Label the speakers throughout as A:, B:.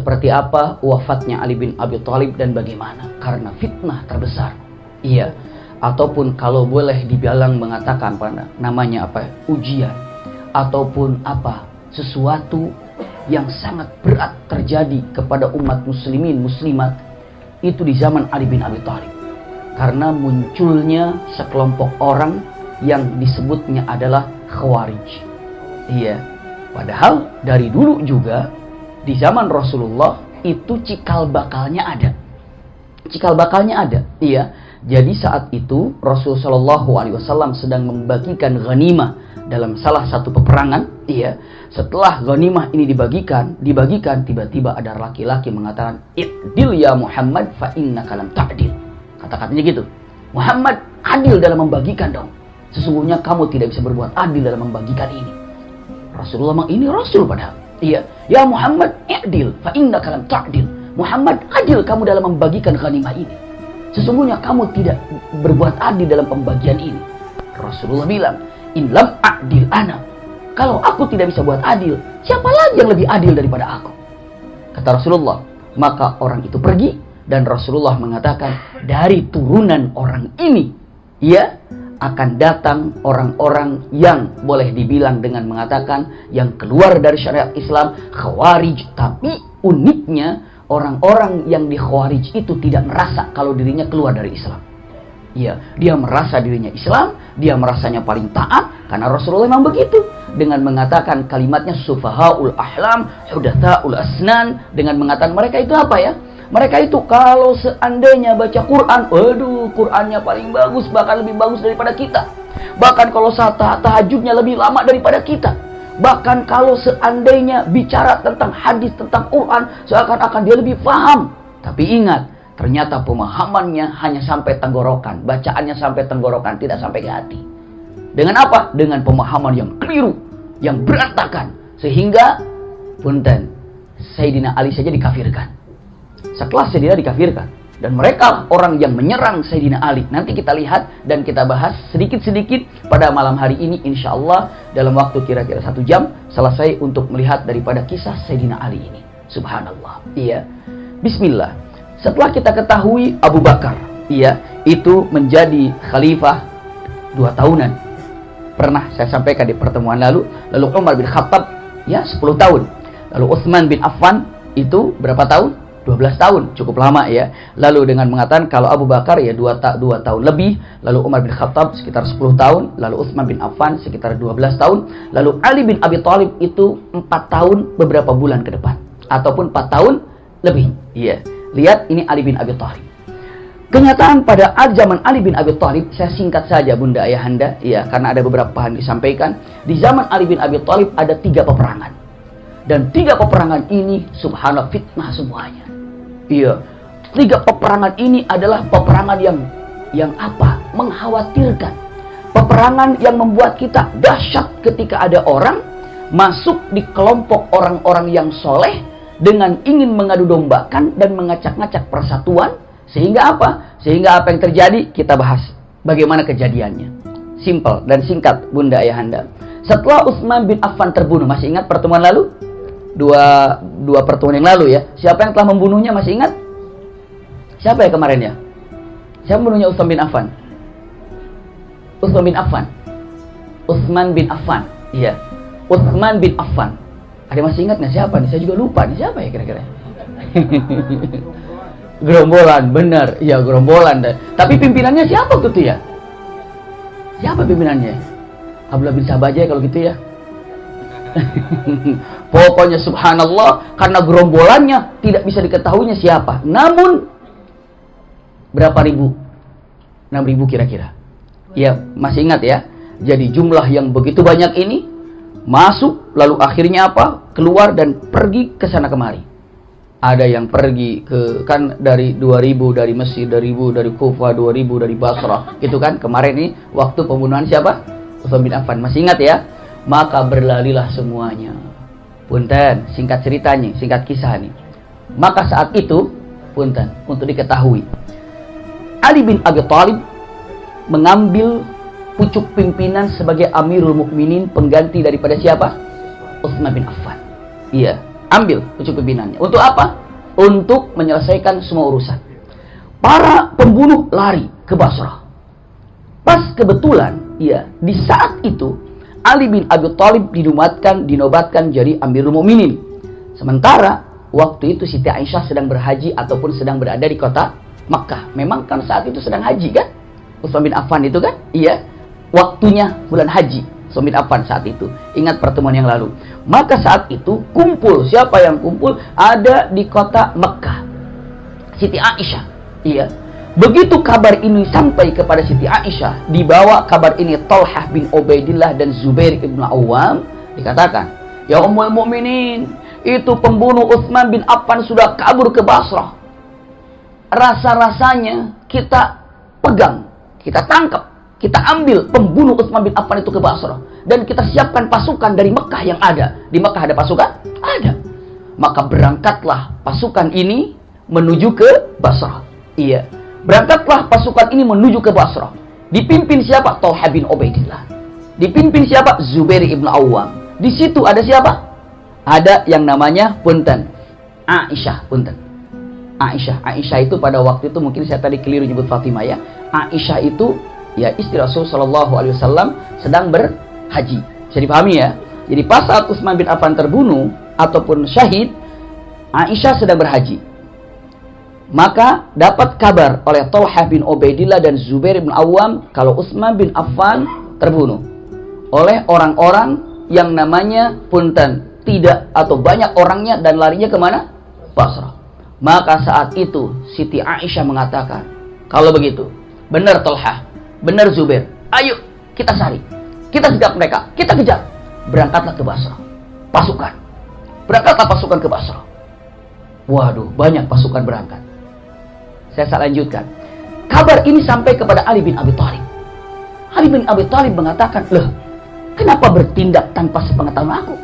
A: seperti apa wafatnya Ali bin Abi Thalib dan bagaimana? Karena fitnah terbesar. Iya. Ataupun kalau boleh dibilang mengatakan namanya apa? Ujian. Ataupun apa? Sesuatu yang sangat berat terjadi kepada umat muslimin muslimat itu di zaman Ali bin Abi Thalib. Karena munculnya sekelompok orang yang disebutnya adalah Khawarij. Iya. Padahal dari dulu juga di zaman Rasulullah itu cikal bakalnya ada. Cikal bakalnya ada. Iya. Jadi saat itu Rasulullah Shallallahu Alaihi Wasallam sedang membagikan ghanimah dalam salah satu peperangan. Iya. Setelah ghanimah ini dibagikan, tiba-tiba ada laki-laki mengatakan, "I'dil ya Muhammad fa innaka lam ta'dil." Kata-katanya gitu. Muhammad, adil dalam membagikan dong. Sesungguhnya kamu tidak bisa berbuat adil dalam membagikan ini. Rasulullah memang ini Rasul padahal. Iya. Ya Muhammad, i'dil fa innaka lam ta'dil. Muhammad, adil kamu dalam membagikan ghanimah ini. Sesungguhnya kamu tidak berbuat adil dalam pembagian ini. Rasulullah bilang, "In lam a'dil ana." Kalau aku tidak bisa buat adil, siapa lagi yang lebih adil daripada aku? Kata Rasulullah. Maka orang itu pergi dan Rasulullah mengatakan, dari turunan orang ini, ya, akan datang orang-orang yang boleh dibilang dengan mengatakan yang keluar dari syariat Islam, Khawarij. Tapi uniknya, orang-orang yang di Khawarij itu tidak merasa kalau dirinya keluar dari Islam. Ya, dia merasa dirinya Islam, dia merasanya paling taat, karena Rasulullah memang begitu. Dengan mengatakan kalimatnya sufahaul ahlam, hudatsaul asnan, dengan mengatakan mereka itu apa ya? Mereka itu kalau seandainya baca Quran, waduh, Qurannya paling bagus, bahkan lebih bagus daripada kita. Bahkan kalau tahajudnya lebih lama daripada kita. Bahkan kalau seandainya bicara tentang hadis, tentang Quran, seakan-akan dia lebih paham. Tapi ingat, ternyata pemahamannya hanya sampai tenggorokan. Bacaannya sampai tenggorokan, tidak sampai ke hati. Dengan apa? Dengan pemahaman yang keliru, yang berantakan. Sehingga, punten, Sayyidina Ali saja dikafirkan. Setelah Sayyidina dikafirkan. Dan mereka orang yang menyerang Sayyidina Ali. Nanti kita lihat dan kita bahas sedikit-sedikit pada malam hari ini. Insya Allah dalam waktu kira-kira 1 jam selesai untuk melihat daripada kisah Sayyidina Ali ini. Subhanallah. Iya. Bismillah. Setelah kita ketahui Abu Bakar, iya, itu menjadi khalifah 2 tahunan. Pernah saya sampaikan di pertemuan lalu. Lalu Umar bin Khattab, ya, 10 tahun. Lalu Utsman bin Affan itu berapa tahun? 12 tahun, cukup lama ya. Lalu dengan mengatakan kalau Abu Bakar ya 2 tahun lebih, lalu Umar bin Khattab sekitar 10 tahun, lalu Utsman bin Affan sekitar 12 tahun, lalu Ali bin Abi Thalib itu 4 tahun beberapa bulan ke depan, ataupun 4 tahun lebih. Iya. Lihat ini Ali bin Abi Thalib. Kenyataan pada zaman Ali bin Abi Thalib, saya singkat saja Bunda Ayahanda, ya, karena ada beberapa bahan disampaikan. Di zaman Ali bin Abi Thalib ada 3 peperangan. Dan 3 peperangan ini subhanallah fitnah semuanya. Iya, 3 peperangan ini adalah peperangan yang apa? Mengkhawatirkan. Peperangan yang membuat kita dahsyat ketika ada orang masuk di kelompok orang-orang yang soleh dengan ingin mengadu dombakan dan mengacak-ngacak persatuan. Sehingga apa? Sehingga apa yang terjadi? Kita bahas bagaimana kejadiannya. Simple dan singkat Bunda Ayahanda. Setelah Utsman bin Affan terbunuh, masih ingat pertemuan lalu? Dua pertemuan yang lalu ya. Siapa yang telah membunuhnya masih ingat? Siapa ya kemarin ya? Siapa membunuhnya Utsman bin Affan? Utsman bin Affan. Utsman bin Affan. Iya. Utsman bin Affan. Ada masih ingat nggak siapa nih? Saya juga lupa nih siapa ya kira-kira. Gerombolan, benar. Iya, gerombolan. Tapi pimpinannya siapa tuh ya? Siapa pimpinannya? Abdullah bin Sabah aja kalau gitu ya. Pokoknya subhanallah, karena gerombolannya tidak bisa diketahuinya siapa. Namun berapa ribu? 6.000 kira-kira. Ya, masih ingat ya. Jadi jumlah yang begitu banyak ini masuk, lalu akhirnya apa? Keluar dan pergi ke sana kemari. Ada yang pergi ke, kan dari 2.000 dari Mesir, 2.000 dari Kufah, 2.000 dari Basrah. Gitu kan kemarin ini waktu pembunuhan siapa? Utsman bin Affan. Masih ingat ya? Maka berlarilah semuanya. Punten, singkat ceritanya, singkat kisah nih. Maka saat itu, punten, untuk diketahui, Ali bin Abi Thalib mengambil pucuk pimpinan sebagai Amirul Mukminin, pengganti daripada siapa? Utsman bin Affan. Iya. Ambil pucuk pimpinannya. Untuk apa? Untuk menyelesaikan semua urusan. Para pembunuh lari ke Basrah. Pas kebetulan, ya, di saat itu Ali bin Abi Thalib dinobatkan jadi Amirul Mukminin. Sementara waktu itu Siti Aisyah sedang berhaji ataupun sedang berada di kota Makkah. Memang kan saat itu sedang haji kan? Utsman bin Affan itu kan? Iya. Waktunya bulan haji. Utsman bin Affan saat itu. Ingat pertemuan yang lalu. Maka saat itu kumpul. Siapa yang kumpul? Ada di kota Makkah. Siti Aisyah. Iya. Begitu kabar ini sampai kepada Siti Aisyah, dibawa kabar ini Thalhah bin Ubaidillah dan Zubair ibn Awam, dikatakan, "Ya Ummul Mukminin, itu pembunuh Utsman bin Affan sudah kabur ke Basrah. Rasa-rasanya kita pegang, kita tangkap, kita ambil pembunuh Utsman bin Affan itu ke Basrah, dan kita siapkan pasukan dari Mekah yang ada." Di Mekah ada pasukan? Ada. Maka berangkatlah pasukan ini menuju ke Basrah. Iya. Berangkatlah pasukan ini menuju ke Basrah. Dipimpin siapa? Thalhah bin Ubaidillah. Dipimpin siapa? Zubair ibn Awam. Di situ ada siapa? Ada yang namanya punten Aisyah, punten. Aisyah itu pada waktu itu, mungkin saya tadi keliru nyebut Fatimah ya. Aisyah itu ya istri Rasul sallallahu alaihi wasallam sedang berhaji. Bisa dipahami ya. Jadi pas saat Utsman bin Affan terbunuh ataupun syahid, Aisyah sedang berhaji. Maka dapat kabar oleh Thalhah bin Ubaidillah dan Zubair bin Awam kalau Utsman bin Affan terbunuh oleh orang-orang yang namanya punten tidak atau banyak orangnya dan larinya kemana? Basrah. Maka saat itu Siti Aisyah mengatakan, kalau begitu benar Thalhah, benar Zubair, ayo kita cari, kita kejar mereka, kita kejar. Berangkatlah ke Basrah. Pasukan. Berangkatlah pasukan ke Basrah. Waduh, banyak pasukan berangkat. Saya lanjutkan. Kabar ini sampai kepada Ali bin Abi Thalib. Ali bin Abi Thalib mengatakan, "Loh, kenapa bertindak tanpa sepengetahuan aku?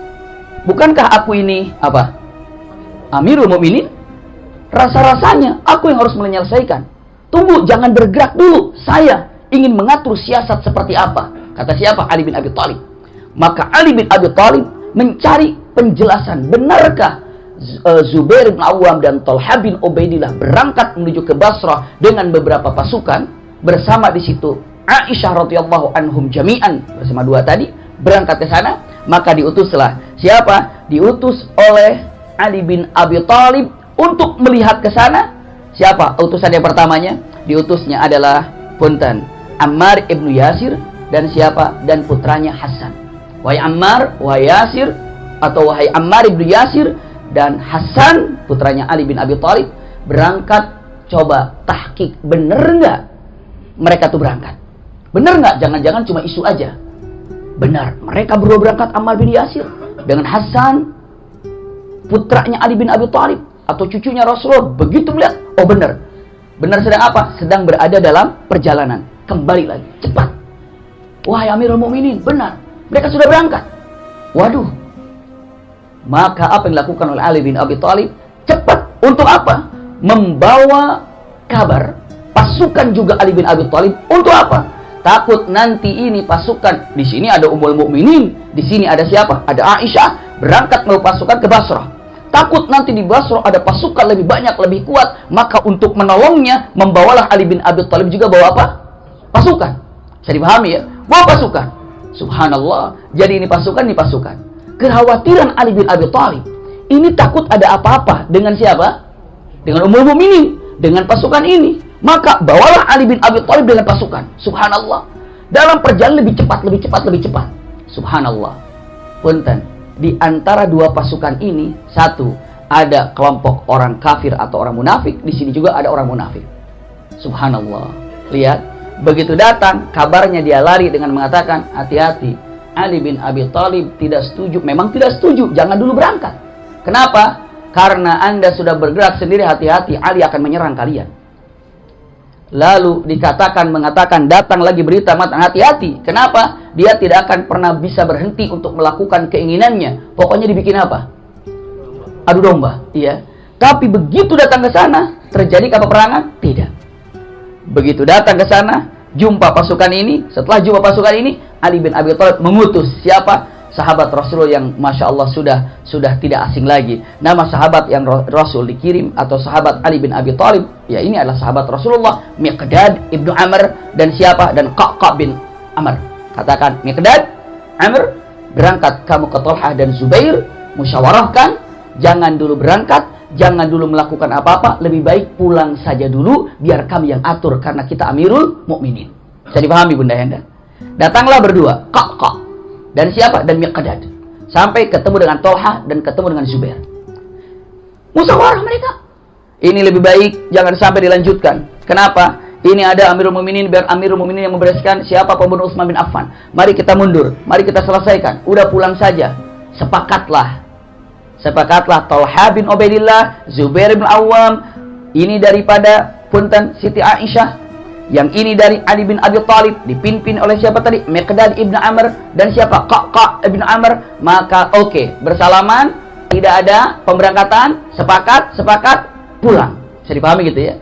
A: Bukankah aku ini apa? Amirul Mukminin? Rasa-rasanya aku yang harus menyelesaikan. Tunggu, jangan bergerak dulu. Saya ingin mengatur siasat seperti apa." Kata siapa? Ali bin Abi Thalib. Maka Ali bin Abi Thalib mencari penjelasan. Benarkah Zubair bin Awam dan Thalhah bin Ubaidillah berangkat menuju ke Basrah dengan beberapa pasukan, bersama di situ Aisyah radhiyallahu anhum jami'an bersama dua tadi berangkat ke sana. Maka diutuslah siapa? Diutus oleh Ali bin Abi Thalib untuk melihat ke sana. Siapa utusan yang pertamanya? Diutusnya adalah punten Ammar ibnu Yasir dan siapa? Dan putranya Hasan. Wahai Ammar, wahai Yasir, atau wahai Ammar ibnu Yasir dan Hasan putranya Ali bin Abi Thalib berangkat. Coba tahqiq, bener nggak mereka tuh berangkat? Bener nggak? Jangan-jangan cuma isu aja. Benar, mereka berdua berangkat, Ammar bin Yasir dengan Hasan putranya Ali bin Abi Thalib atau cucunya Rasulullah. Begitu melihat, oh benar, benar sedang apa? Sedang berada dalam perjalanan. Kembali lagi, cepat. Wahai Amirul Mukminin, benar, mereka sudah berangkat. Waduh. Maka apa yang dilakukan oleh Ali bin Abi Thalib? Cepat. Untuk apa? Membawa kabar pasukan juga Ali bin Abi Thalib. Untuk apa? Takut nanti ini pasukan, di sini ada Ummul Mukminin, di sini ada siapa? Ada Aisyah, berangkat membawa pasukan ke Basrah. Takut nanti di Basrah ada pasukan lebih banyak, lebih kuat. Maka untuk menolongnya, membawalah Ali bin Abi Thalib juga bawa apa? Pasukan. Bisa dipahami ya? Bawa pasukan. Subhanallah. Jadi ini pasukan. Kekhawatiran Ali bin Abi Thalib ini takut ada apa-apa dengan siapa? Dengan Ummul Mukminin, dengan pasukan ini. Maka bawalah Ali bin Abi Thalib dengan pasukan. Subhanallah. Dalam perjalanan lebih cepat. Subhanallah. Punten, di antara dua pasukan ini, satu ada kelompok orang kafir atau orang munafik, di sini juga ada orang munafik. Subhanallah. Lihat, begitu datang kabarnya dia lari dengan mengatakan, hati-hati. Ali bin Abi Thalib tidak setuju. Memang tidak setuju, jangan dulu berangkat. Kenapa? Karena Anda sudah bergerak sendiri, hati-hati, Ali akan menyerang kalian. Lalu mengatakan datang lagi berita, hati-hati. Kenapa? Dia tidak akan pernah bisa berhenti untuk melakukan keinginannya. Pokoknya dibikin apa? Adu domba. Iya. Tapi begitu datang ke sana, terjadi peperangan? Tidak. Begitu datang ke sana, jumpa pasukan ini. Setelah jumpa pasukan ini, Ali bin Abi Thalib mengutus siapa? sahabat Rasulullah yang Masya Allah sudah tidak asing lagi. Nama sahabat yang Rasul dikirim atau sahabat Ali bin Abi Thalib, ya ini adalah sahabat Rasulullah, Miqdad ibnu Amr dan siapa? Dan Qa'qa' bin Amr. Katakan, Miqdad, Amr, berangkat kamu ke Thalhah dan Zubair, musyawarahkan, jangan dulu berangkat, jangan dulu melakukan apa-apa, lebih baik pulang saja dulu, biar kami yang atur, karena kita Amirul Mukminin. Bisa dipahami Bunda Henda? Datanglah berdua, Qa'qa' dan siapa? Dan Miqdad. Sampai ketemu dengan Thalhah dan ketemu dengan Zubair. Musyawarah mereka. Ini lebih baik jangan sampai dilanjutkan. Kenapa? Ini ada Amirul Mukminin, biar Amirul Mukminin yang membereskan siapa pembunuh Utsman bin Affan. Mari kita mundur, mari kita selesaikan. Udah pulang saja. Sepakatlah Thalhah bin Ubaidillah, Zubair bin Awam, ini daripada punten Siti Aisyah, yang ini dari Ali bin Abi Thalib, dipimpin oleh siapa tadi? Miqdad ibn Amr dan siapa? Qa'qa' ibn Amr. Maka oke, bersalaman, tidak ada pemberangkatan, sepakat, pulang. Bisa dipahami gitu ya?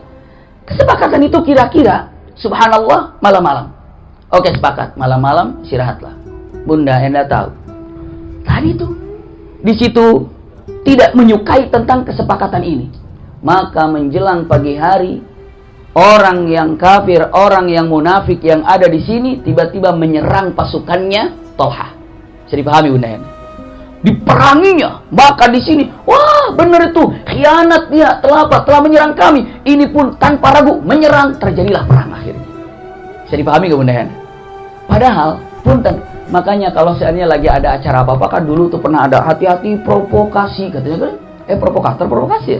A: Kesepakatan itu kira-kira, subhanallah, malam-malam. Oke, sepakat, malam-malam istirahatlah. Bunda Enda tahu, tadi itu di situ tidak menyukai tentang kesepakatan ini. Maka menjelang pagi hari, orang yang kafir, orang yang munafik yang ada di sini tiba-tiba menyerang pasukannya Thalhah. Bisa dipahami Bunda Henda? Diperanginya. Maka di sini, wah benar itu, khianat dia, telah menyerang kami. Ini pun tanpa ragu menyerang, terjadilah perang akhirnya. Bisa dipahami ke Bunda Henda? Padahal, punten, makanya kalau seandainya lagi ada acara apa-apa kan dulu tuh pernah ada hati-hati provokasi katanya kan? Provokator provokasi.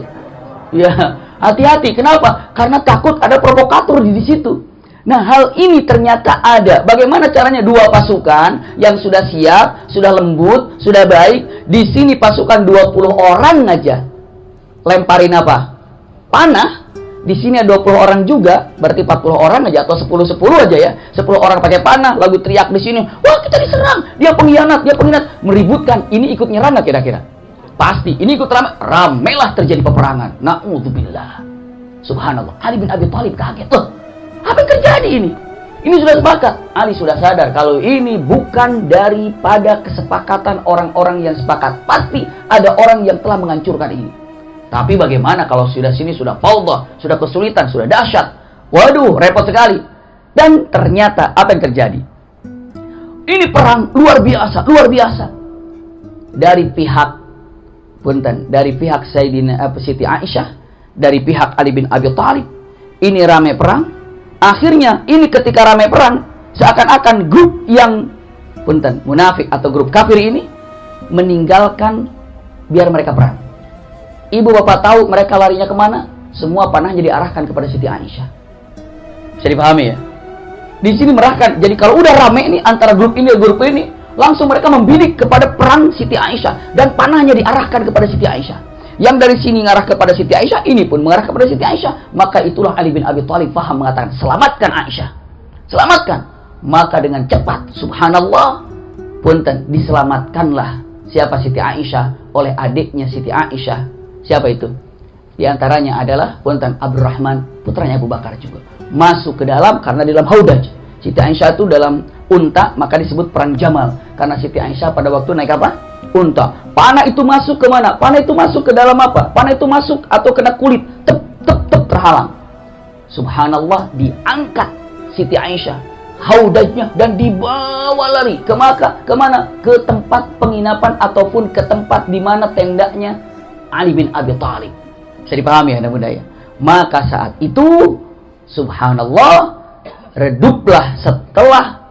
A: Ya, hati-hati. Kenapa? Karena takut ada provokator di situ. Nah, hal ini ternyata ada. Bagaimana caranya? Dua pasukan yang sudah siap, sudah lembut, sudah baik. Di sini pasukan 20 orang aja. Lemparin apa? Panah. Di sini ada 20 orang juga, berarti 40 orang aja atau 10 aja ya. 10 orang pakai panah, lalu teriak di sini, "Wah, kita diserang. Dia pengkhianat, meributkan." Ini ikut nyerang enggak kira-kira? Pasti. Ini ikut ramelah terjadi peperangan. Na'udzubillah. Subhanallah. Ali bin Abi Thalib kaget. Apa yang terjadi ini? Ini sudah sepakat. Ali sudah sadar kalau ini bukan daripada kesepakatan orang-orang yang sepakat. Pasti ada orang yang telah menghancurkan ini. Tapi bagaimana kalau sudah sini sudah faudah, sudah kesulitan, sudah dahsyat. Waduh, repot sekali. Dan ternyata apa yang terjadi? Ini perang luar biasa. Dari pihak Sayyidina Siti Aisyah, dari pihak Ali bin Abi Thalib, ini rame perang. Akhirnya ini ketika ramai perang, seakan-akan grup yang munafik atau grup kafir ini meninggalkan biar mereka perang. Ibu bapak tahu mereka larinya kemana? Semua panahnya diarahkan kepada Siti Aisyah. Bisa dipahami ya? Di sini merahkan. Jadi kalau udah ramai ini antara grup ini dan grup ini, langsung mereka membidik kepada perang Siti Aisyah dan panahnya diarahkan kepada Siti Aisyah. Yang dari sini mengarah kepada Siti Aisyah, ini pun mengarah kepada Siti Aisyah. Maka itulah Ali bin Abi Thalib faham mengatakan, selamatkan Aisyah. Selamatkan. Maka dengan cepat, subhanallah, diselamatkanlah siapa Siti Aisyah oleh adiknya Siti Aisyah. Siapa itu? Di antaranya adalah Abdurrahman, putranya Abu Bakar juga. Masuk ke dalam karena di dalam haudaj. Siti Aisyah itu dalam unta, maka disebut perang Jamal. Karena Siti Aisyah pada waktu naik apa? Unta. Panah itu masuk ke mana? Panah itu masuk ke dalam apa? Panah itu masuk atau kena kulit, terhalang. Subhanallah, diangkat Siti Aisyah haudajnya dan dibawa lari kemana? Ke tempat penginapan ataupun ke tempat di mana tendanya Ali bin Abi Thalib. Bisa dipahami ya, Bunda ya? Maka saat itu subhanallah, reduplah setelah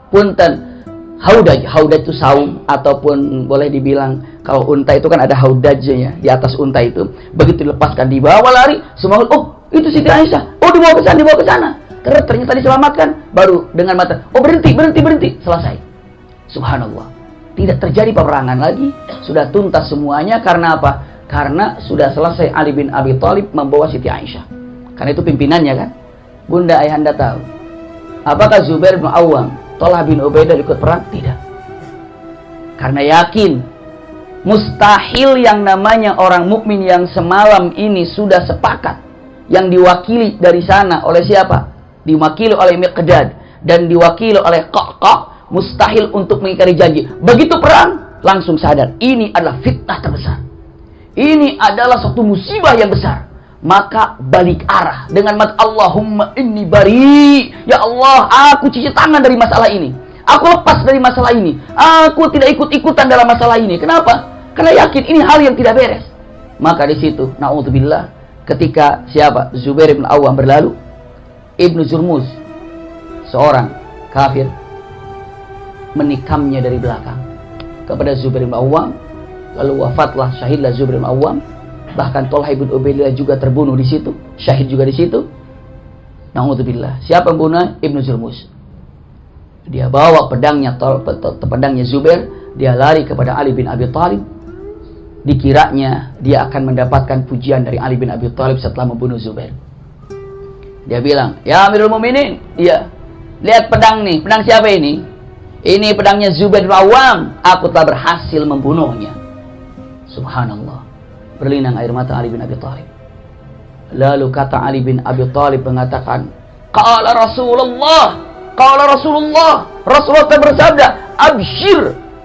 A: haudaj itu saum, ataupun boleh dibilang kalau unta itu kan ada haudajnya di atas unta itu. Begitu dilepaskan, dibawa lari semua. Oh, itu Siti Aisyah. Oh, dibawa ke sana. Ternyata diselamatkan. Baru dengan mata, oh berhenti. Selesai. Subhanallah. Tidak terjadi peperangan lagi. Sudah tuntas semuanya. Karena apa? Karena sudah selesai Ali bin Abi Thalib membawa Siti Aisyah. Karena itu pimpinannya kan. Bunda ayahanda tahu. Apakah Zubair bin Awam, Thalhah bin Ubaidah ikut perang? Tidak. Karena yakin mustahil yang namanya orang mukmin yang semalam ini sudah sepakat, yang diwakili dari sana oleh siapa? Diwakili oleh Miqdad dan diwakili oleh Qa'qa', mustahil untuk mengingkari janji. Begitu perang, langsung sadar ini adalah fitnah terbesar. Ini adalah suatu musibah yang besar. Maka balik arah dengan mata Allahumma inni bari. Ya Allah, aku cuci tangan dari masalah ini. Aku lepas dari masalah ini. Aku tidak ikut-ikutan dalam masalah ini. Kenapa? Karena yakin ini hal yang tidak beres. Maka di situ, na'udzubillah, ketika siapa? Zubair bin Awam berlalu, Ibnu Jurmuz, seorang kafir, menikamnya dari belakang kepada Zubair bin Awam. Lalu wafatlah, syahidlah Zubair bin Awam. Bahkan Tolha bin Ubaidillah juga terbunuh di situ, syahid juga di situ. Na'udzubillah. Siapa pembunuh? Ibnu Jurmuz. Dia bawa pedangnya Zubair, dia lari kepada Ali bin Abi Thalib. Dikiranya dia akan mendapatkan pujian dari Ali bin Abi Thalib setelah membunuh Zubair. Dia bilang, "Ya Amirul Mukminin, iya. Lihat pedang nih. Pedang siapa ini? Ini pedangnya Zubair bin Awam. Aku telah berhasil membunuhnya." Subhanallah. Berlinang air mata Ali bin Abi Thalib. Lalu kata Ali bin Abi Thalib mengatakan, "Qala Rasulullah, qala Rasulullah." Rasulullah telah bersabda, "Abshir,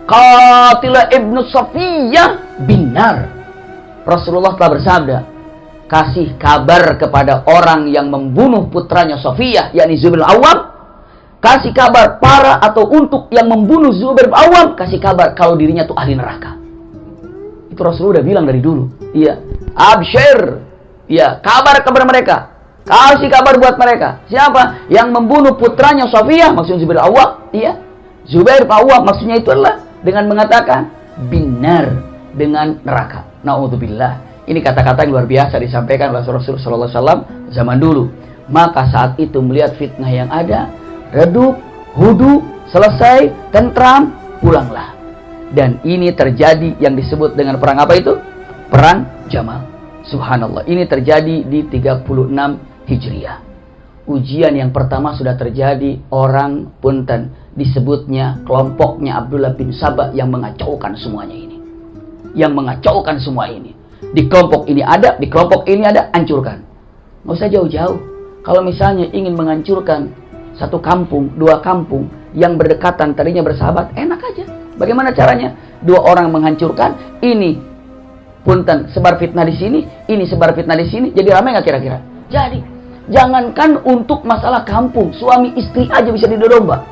A: qatila ibnu Safiyah binar." Rasulullah telah bersabda, kasih kabar kepada orang yang membunuh putranya Safiyah, yakni Zubair bin Awam. Kasih kabar para atau untuk yang membunuh Zubair bin Awam, kasih kabar kalau dirinya tuh ahli neraka. Itu Rasulullah udah bilang dari dulu. Iya, abshir. Iya, kabar kepada mereka. Kasih kabar buat mereka. Siapa? Yang membunuh putranya Safiyah, maksudnya Zubair bin Awam. Iya, Zubair bin Awam maksudnya itu adalah dengan mengatakan binar, dengan neraka. Na'udzubillah. Ini kata-kata yang luar biasa disampaikan oleh Rasulullah SAW zaman dulu. Maka saat itu melihat fitnah yang ada, redup, hudu, selesai, tentram, pulanglah. Dan ini terjadi yang disebut dengan perang apa itu? Perang Jamal. Subhanallah. Ini terjadi di 36 Hijriah. Ujian yang pertama sudah terjadi, orang punten disebutnya kelompoknya Abdullah bin Sabah yang mengacaukan semuanya ini. Yang mengacaukan semua ini. Di kelompok ini ada, di kelompok ini ada, hancurkan. Nggak usah jauh-jauh. Kalau misalnya ingin menghancurkan satu kampung, dua kampung yang berdekatan tadinya bersahabat, enak aja. Bagaimana caranya? Dua orang menghancurkan, ini punten sebar fitnah di sini, ini sebar fitnah di sini, jadi ramai nggak kira-kira? Jadi, jangankan untuk masalah kampung, suami istri aja bisa diadu domba.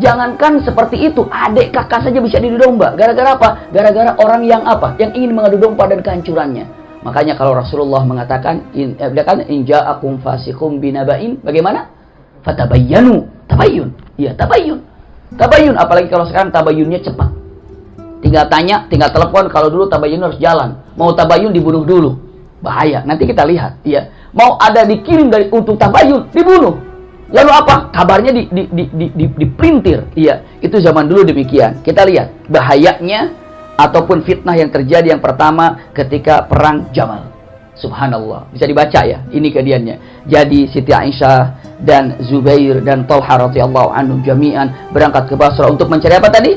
A: Jangankan seperti itu, adik kakak saja bisa diadu domba. Gara-gara apa? Gara-gara orang yang apa? Yang ingin mengadu domba dan kehancurannya. Makanya kalau Rasulullah mengatakan, in ja'akum fasiqum binaba'in, bagaimana? Fatabayyanu, tabayyun. Iya, tabayyun. Tabayyun, apalagi kalau sekarang tabayyunnya cepat. Tinggal tanya, tinggal telepon. Kalau dulu tabayyun harus jalan. Mau tabayyun dibunuh dulu. Bahaya. Nanti kita lihat. Iya. Mau ada dikirim dari untuk tabayyun, dibunuh. Lalu apa? Kabarnya diprintir. Iya. Itu zaman dulu demikian. Kita lihat bahayanya ataupun fitnah yang terjadi yang pertama ketika perang Jamal. Subhanallah. Bisa dibaca ya. Ini kejadiannya. Jadi Siti Aisyah dan Zubair dan Tolha radhiyallahu anhum jami'an berangkat ke Basra untuk mencari apa tadi?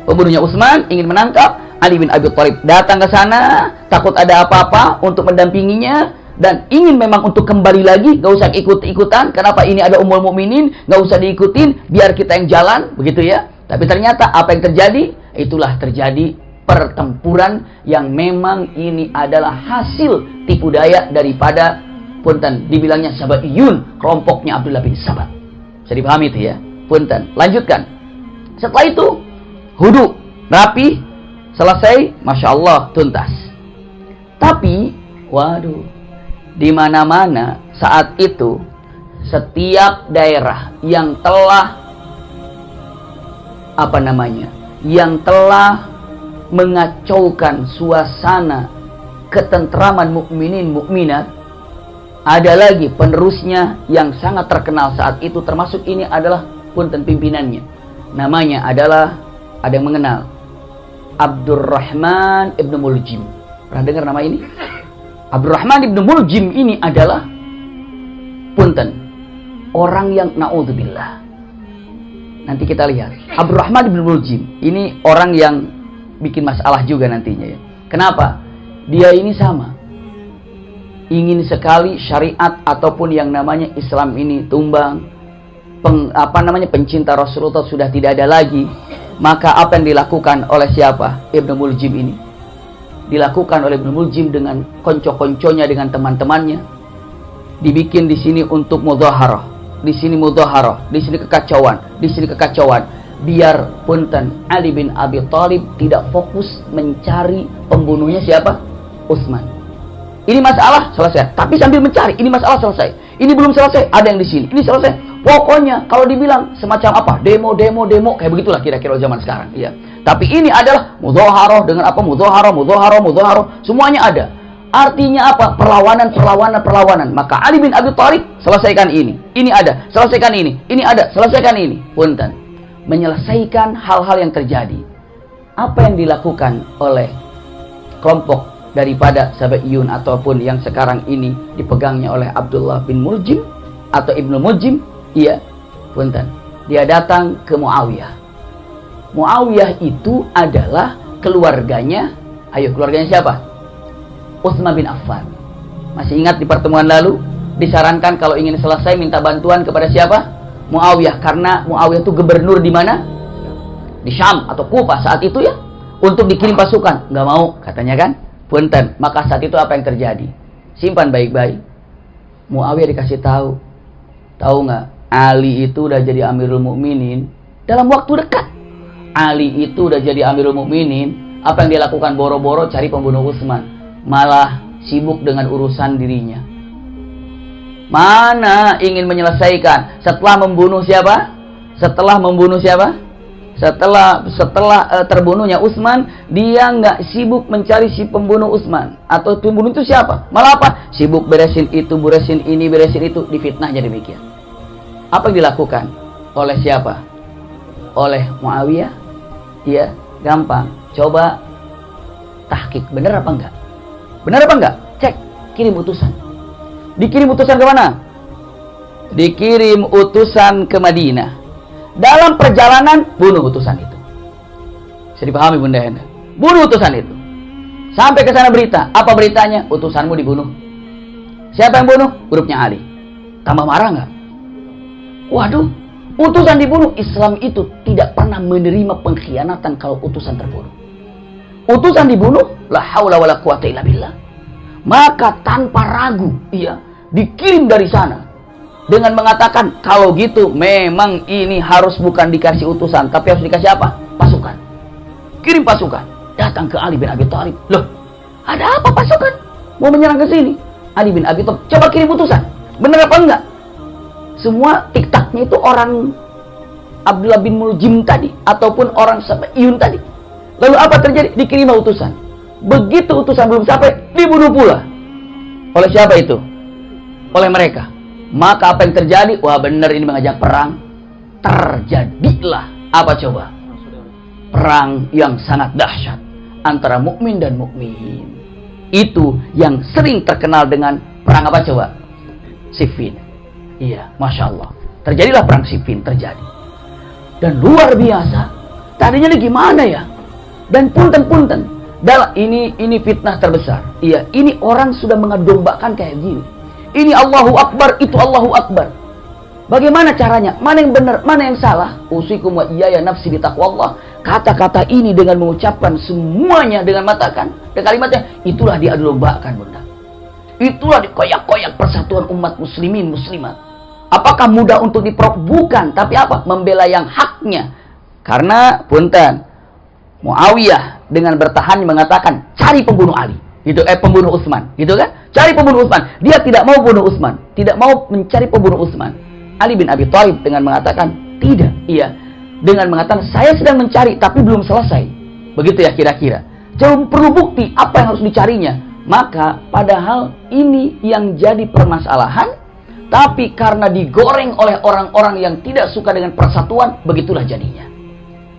A: Pembunuhnya Utsman, ingin menangkap Ali bin Abi Thalib. Datang ke sana, takut ada apa-apa untuk mendampinginya dan ingin memang untuk kembali lagi, gak usah ikut-ikutan. Kenapa? Ini ada Ummul Mukminin, gak usah diikutin, biar kita yang jalan, begitu ya. Tapi ternyata apa yang terjadi? Itulah terjadi pertempuran yang memang ini adalah hasil tipu daya daripada punten dibilangnya Sabaiyun, kelompoknya Abdullah bin Sabah. Bisa dipahami itu ya. Punten, lanjutkan. Setelah itu hudu, rapi, selesai, Masya Allah, tuntas. Tapi, waduh, di mana-mana saat itu setiap daerah yang telah yang telah mengacaukan suasana ketentraman mukminin mukminat, ada lagi penerusnya yang sangat terkenal saat itu, termasuk ini adalah punten pimpinannya. Namanya adalah, ada yang mengenal, Abdurrahman ibn Muljim. Pernah dengar nama ini? Abdurrahman ibn Muljim ini adalah punten orang yang na'udzubillah. Nanti kita lihat. Abdurrahman ibn Muljim ini orang yang bikin masalah juga nantinya ya. Kenapa? Dia ini sama, ingin sekali syariat ataupun yang namanya Islam ini tumbang. Pencinta Rasulullah sudah tidak ada lagi. Maka apa yang dilakukan oleh siapa? Ibnu Muljim ini. Dilakukan oleh Ibnu Muljim dengan konco-konconya, dengan teman-temannya. Dibikin di sini untuk mudhaharah. Di sini mudhaharah, di sini kekacauan, di sini kekacauan. Biar punten Ali bin Abi Thalib tidak fokus mencari pembunuhnya siapa? Utsman. Ini masalah selesai, tapi sambil mencari, ini masalah selesai. Ini belum selesai, ada yang di sini. Ini selesai. Pokoknya kalau dibilang semacam apa? Demo kayak begitulah kira-kira zaman sekarang, ya. Tapi ini adalah mudhaharah dengan apa? Mudhaharah, semuanya ada. Artinya apa? Perlawanan. Maka Ali bin Abi Thalib selesaikan ini. Ini ada, selesaikan ini. Ini ada, selesaikan ini. Punten. Menyelesaikan hal-hal yang terjadi. Apa yang dilakukan oleh kelompok daripada Sabaiyun ataupun yang sekarang ini dipegangnya oleh Abdullah bin Muljim atau Ibnu Muljim, iya, punten. Dia datang ke Muawiyah. Muawiyah itu adalah keluarganya, keluarganya siapa? Utsman bin Affan. Masih ingat di pertemuan lalu disarankan kalau ingin selesai minta bantuan kepada siapa? Muawiyah, karena Muawiyah itu gubernur di mana? Di Syam atau Kufah saat itu ya, untuk dikirim pasukan. Nggak mau katanya kan? Punten. Maka saat itu apa yang terjadi? Simpan baik-baik. Muawiyah dikasih tahu nggak? Ali itu udah jadi Amirul Mukminin dalam waktu dekat. Ali itu udah jadi Amirul Mukminin. Apa yang dia lakukan? Boro-boro cari pembunuh Utsman, malah sibuk dengan urusan dirinya. Mana ingin menyelesaikan setelah membunuh siapa? Setelah terbunuhnya Utsman, dia nggak sibuk mencari si pembunuh Utsman atau pembunuh itu siapa? Malah apa? Sibuk beresin itu, beresin ini, beresin itu, difitnahnya demikian. Apa yang dilakukan oleh siapa? Oleh Muawiyah? Iya, gampang. Coba tahqiq, benar apa enggak? Benar apa enggak? Cek, kirim utusan. Dikirim utusan ke mana? Dikirim utusan ke Madinah. Dalam perjalanan bunuh utusan itu. Bisa dipahami Bunda Henda? Bunuh utusan itu. Sampai ke sana berita. Apa beritanya? Utusanmu dibunuh. Siapa yang bunuh? Grupnya Ali. Tambah marah nggak? Waduh, utusan dibunuh. Islam itu tidak pernah menerima pengkhianatan kalau utusan terbunuh. Utusan dibunuh, la haula wala quwata illa billah. Maka tanpa ragu, iya, dikirim dari sana dengan mengatakan kalau gitu memang ini harus bukan dikasih utusan, tapi harus dikasih apa? Pasukan. Kirim pasukan. Datang ke Ali bin Abi Thalib. Loh, ada apa pasukan? Mau menyerang ke sini? Ali bin Abi Thalib, coba kirim utusan. Benar apa enggak? Semua tiktaknya itu orang Abdullah bin Muljim tadi ataupun orang Sabaiyun tadi. Lalu apa terjadi? Dikirim utusan. Begitu utusan belum sampai, dibunuh pula. Oleh siapa itu? Oleh mereka. Maka apa yang terjadi? Wah, benar ini mengajak perang. Terjadilah apa coba? Perang yang sangat dahsyat antara mukmin dan mukmin. Itu yang sering terkenal dengan perang apa coba? Siffin. Iya, Masya Allah. Terjadilah perang Siffin, terjadi. Dan luar biasa. Tadinya ini gimana ya? Dan punten. Ini fitnah terbesar. Iya, ini orang sudah mengadombakan kayak gini. Ini Allahu Akbar, itu Allahu Akbar. Bagaimana caranya? Mana yang benar, mana yang salah? Usikum wa iyaya nafsi bitaqwallah. Kata-kata ini dengan mengucapkan semuanya dengan matakan dan kalimatnya, itulah diadombakan, Bunda. Itulah dikoyak-koyak persatuan umat muslimin muslimat. Apakah mudah untuk bukan, tapi apa? Membela yang haknya. Karena punten, Muawiyah dengan bertahan mengatakan cari pembunuh Ali, gitu, pembunuh Utsman, gitu kan? Cari pembunuh Utsman. Dia tidak mau bunuh Utsman, tidak mau mencari pembunuh Utsman. Ali bin Abi Thalib dengan mengatakan tidak, iya, dengan mengatakan saya sedang mencari tapi belum selesai. Begitu ya kira-kira. Jadi perlu bukti apa yang harus dicarinya. Maka padahal ini yang jadi permasalahan, tapi karena digoreng oleh orang-orang yang tidak suka dengan persatuan, begitulah jadinya.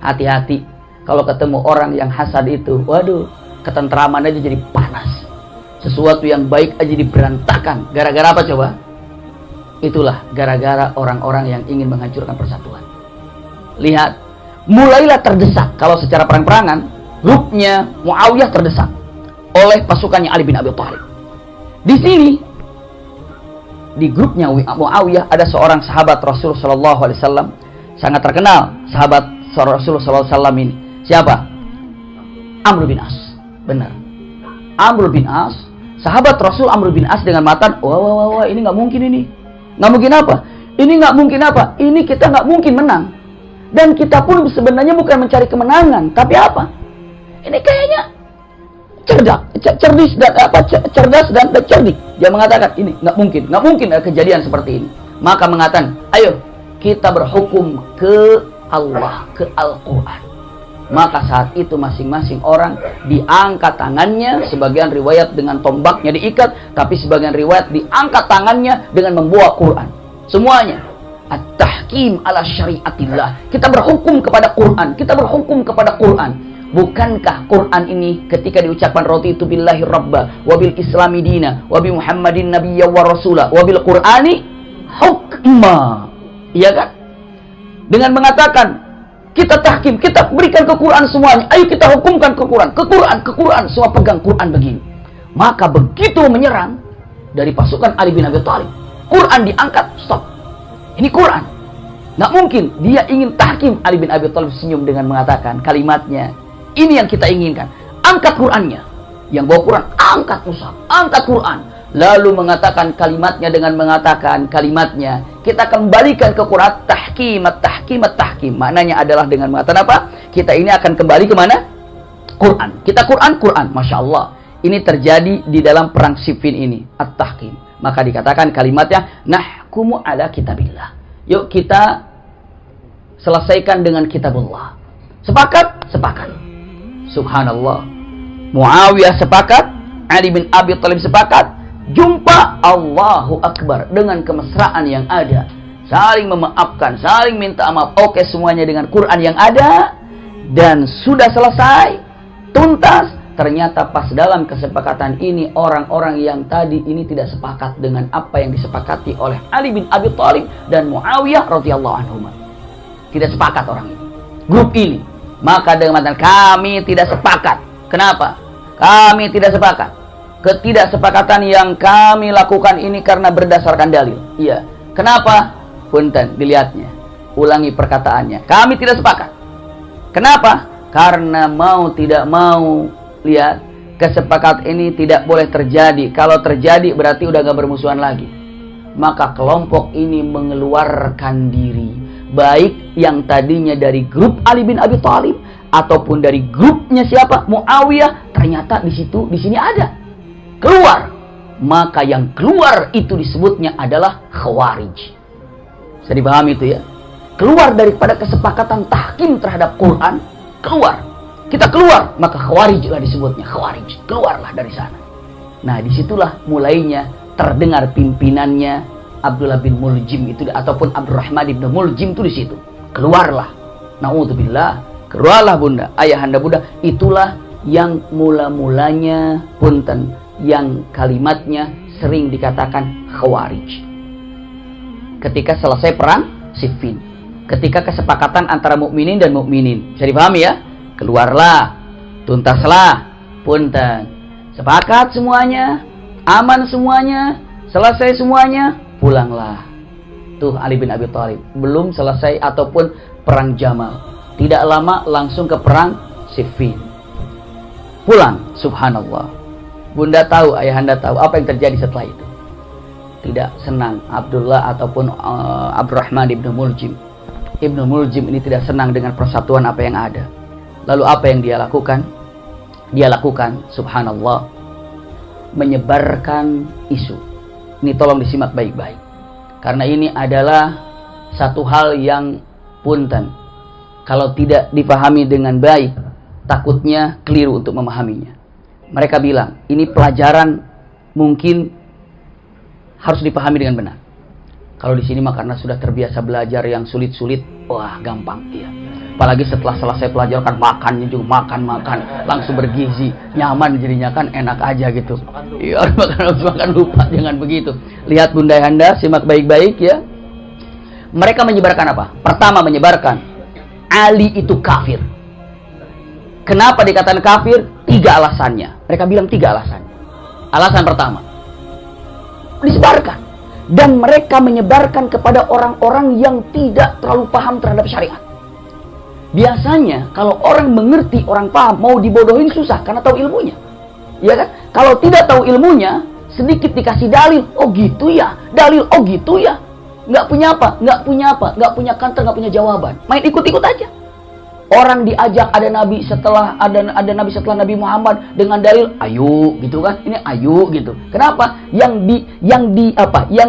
A: Hati-hati. Kalau ketemu orang yang hasad itu, waduh, ketentraman aja jadi panas. Sesuatu yang baik aja diberantakan. Gara-gara apa coba? Itulah gara-gara orang-orang yang ingin menghancurkan persatuan. Lihat, mulailah terdesak. Kalau secara perang-perangan, grupnya Muawiyah terdesak oleh pasukannya Ali bin Abi Thalib. Di sini, di grupnya Muawiyah ada seorang sahabat Rasul Shallallahu Alaihi Wasallam sangat terkenal, sahabat Rasulullah SAW ini. Siapa? Amr bin As. Benar. Amr bin As, sahabat Rasul Amr bin As dengan mata, wah, ini nggak mungkin ini. Nggak mungkin apa? Ini nggak mungkin apa? Ini kita nggak mungkin menang. Dan kita pun sebenarnya bukan mencari kemenangan, tapi apa? Ini kayaknya cerdas dan cerdik. Dia mengatakan ini nggak mungkin ada kejadian seperti ini. Maka mengatakan, ayo kita berhukum ke Allah, ke Al-Quran. Maka saat itu masing-masing orang diangkat tangannya, sebagian riwayat dengan tombaknya diikat, tapi sebagian riwayat diangkat tangannya dengan membawa Quran. Semuanya at-tahkim ala syariatillah. Kita berhukum kepada Quran, kita berhukum kepada Quran. Bukankah Quran ini ketika diucapkan raditu billahi rabba wa bil islami dina wa bi Muhammadin nabiyya wa rasula wa bil Qur'ani hukma. Iya kan? Dengan mengatakan kita tahkim, kita berikan ke Quran semuanya. Ayo kita hukumkan ke Quran, ke Quran, semua pegang Quran begini. Maka begitu menyerang dari pasukan Ali bin Abi Thalib, Quran diangkat, stop. Ini Quran. Nggak mungkin dia ingin tahkim. Ali bin Abi Thalib senyum dengan mengatakan kalimatnya, ini yang kita inginkan. Angkat Qurannya. Yang bawa Quran, angkat mushaf, angkat Quran. Lalu mengatakan kalimatnya dengan mengatakan kalimatnya, kita kembalikan ke Quran, tahkim. Maknanya adalah dengan mengatakan apa? Kita ini akan kembali ke mana? Quran. Kita Quran. Masya Allah. Ini terjadi di dalam perang Siffin ini, at-tahkim. Maka dikatakan kalimatnya, nahkumu ala kitabillah. Yuk kita selesaikan dengan kitabullah. Sepakat? Sepakat. Subhanallah. Muawiyah sepakat, Ali bin Abi Thalib sepakat. Jumpa, Allahu Akbar, dengan kemesraan yang ada, saling memaafkan, saling minta maaf, oke semuanya dengan Quran yang ada, dan sudah selesai, tuntas. Ternyata pas dalam kesepakatan ini, orang-orang yang tadi ini tidak sepakat dengan apa yang disepakati oleh Ali bin Abi Thalib dan Muawiyah radhiyallahu anhum. Tidak sepakat orang ini, grup ini. Maka dengan mengatakan kami tidak sepakat. Kenapa? Kami tidak sepakat. Ketidaksepakatan yang kami lakukan ini karena berdasarkan dalil. Iya. Kenapa? Punten, dilihatnya. Ulangi perkataannya. Kami tidak sepakat. Kenapa? Karena mau tidak mau, lihat, kesepakatan ini tidak boleh terjadi. Kalau terjadi berarti udah gak bermusuhan lagi. Maka kelompok ini mengeluarkan diri. Baik yang tadinya dari grup Ali bin Abi Thalib ataupun dari grupnya siapa? Muawiyah. Ternyata di sini ada. Keluar. Maka yang keluar itu disebutnya adalah Khawarij. Bisa dipahami itu ya? Keluar daripada kesepakatan tahkim terhadap Quran. Keluar. Kita keluar. Maka Khawarij lah disebutnya. Khawarij. Keluarlah dari sana. Nah disitulah mulainya terdengar pimpinannya Abdullah bin Muljim itu, ataupun Abdurrahman bin Muljim itu di situ. Keluarlah. Na'udzubillah. Keluarlah bunda. Ayahanda bunda. Itulah yang mula-mulanya punten, yang kalimatnya sering dikatakan Khawarij. Ketika selesai perang Siffin, ketika kesepakatan antara mukminin dan mukminin, bisa dipahami ya? Keluarlah, tuntaslah, punten, sepakat semuanya, aman semuanya, selesai semuanya, pulanglah. Tuh Ali bin Abi Thalib belum selesai ataupun perang Jamal, tidak lama langsung ke perang Siffin. Pulang, subhanallah. Bunda tahu, ayahanda tahu apa yang terjadi setelah itu. Tidak senang Abdullah ataupun Abdurrahman ibnu Muljim. Ibnu Muljim ini tidak senang dengan persatuan apa yang ada. Lalu apa yang dia lakukan? Dia lakukan, subhanallah, menyebarkan isu. Ini tolong disimak baik-baik. Karena ini adalah satu hal yang punten, kalau tidak dipahami dengan baik, takutnya keliru untuk memahaminya. Mereka bilang, ini pelajaran mungkin harus dipahami dengan benar. Kalau di sini mah karena sudah terbiasa belajar yang sulit-sulit, wah gampang, iya. Apalagi setelah selesai pelajaran kan makannya juga makan, langsung bergizi, nyaman jadinya kan enak aja gitu. Iya, makan lupa, jangan begitu. Lihat bunda ayahanda, simak baik-baik ya. Mereka menyebarkan apa? Pertama menyebarkan Ali itu kafir. Kenapa dikatakan kafir? 3 alasannya. Mereka bilang 3 alasan. Alasan pertama, disebarkan. Dan mereka menyebarkan kepada orang-orang yang tidak terlalu paham terhadap syariat. Biasanya kalau orang mengerti, orang paham, mau dibodohin susah karena tahu ilmunya. Ya kan? Kalau tidak tahu ilmunya, sedikit dikasih dalil, oh gitu ya, dalil, oh gitu ya. Nggak punya apa, nggak punya kantor, nggak punya jawaban. Main ikut-ikut aja. Orang diajak ada nabi setelah Nabi Muhammad dengan dalil ayo gitu kan, ini ayo gitu. Kenapa? Yang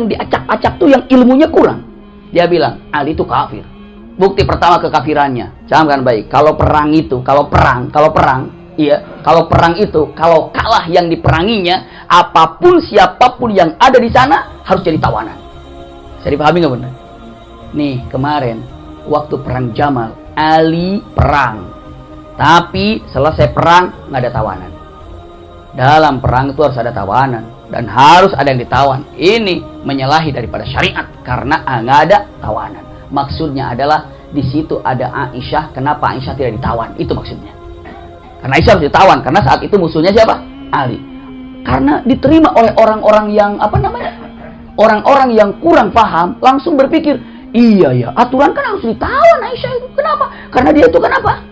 A: diacak-acak tuh yang ilmunya kurang. Dia bilang Ali itu kafir. Bukti pertama kekafirannya, camkan baik. Kalau perang itu kalau perang itu kalau kalah yang diperanginya, apapun siapapun yang ada di sana harus jadi tawanan. Saya dipahami nggak benar? Nih kemarin waktu perang Jamal, Ali perang, tapi selesai perang nggak ada tawanan. Dalam perang itu harus ada tawanan dan harus ada yang ditawan. Ini menyalahi daripada syariat karena nggak ada tawanan. Maksudnya adalah di situ ada Aisyah. Kenapa Aisyah tidak ditawan? Itu maksudnya. Karena Aisyah harus ditawan karena saat itu musuhnya siapa? Ali. Karena diterima oleh orang-orang yang orang-orang yang kurang paham langsung berpikir, iya ya, aturan kan harus ditawan Aisyah itu. Kenapa? Karena dia itu kenapa?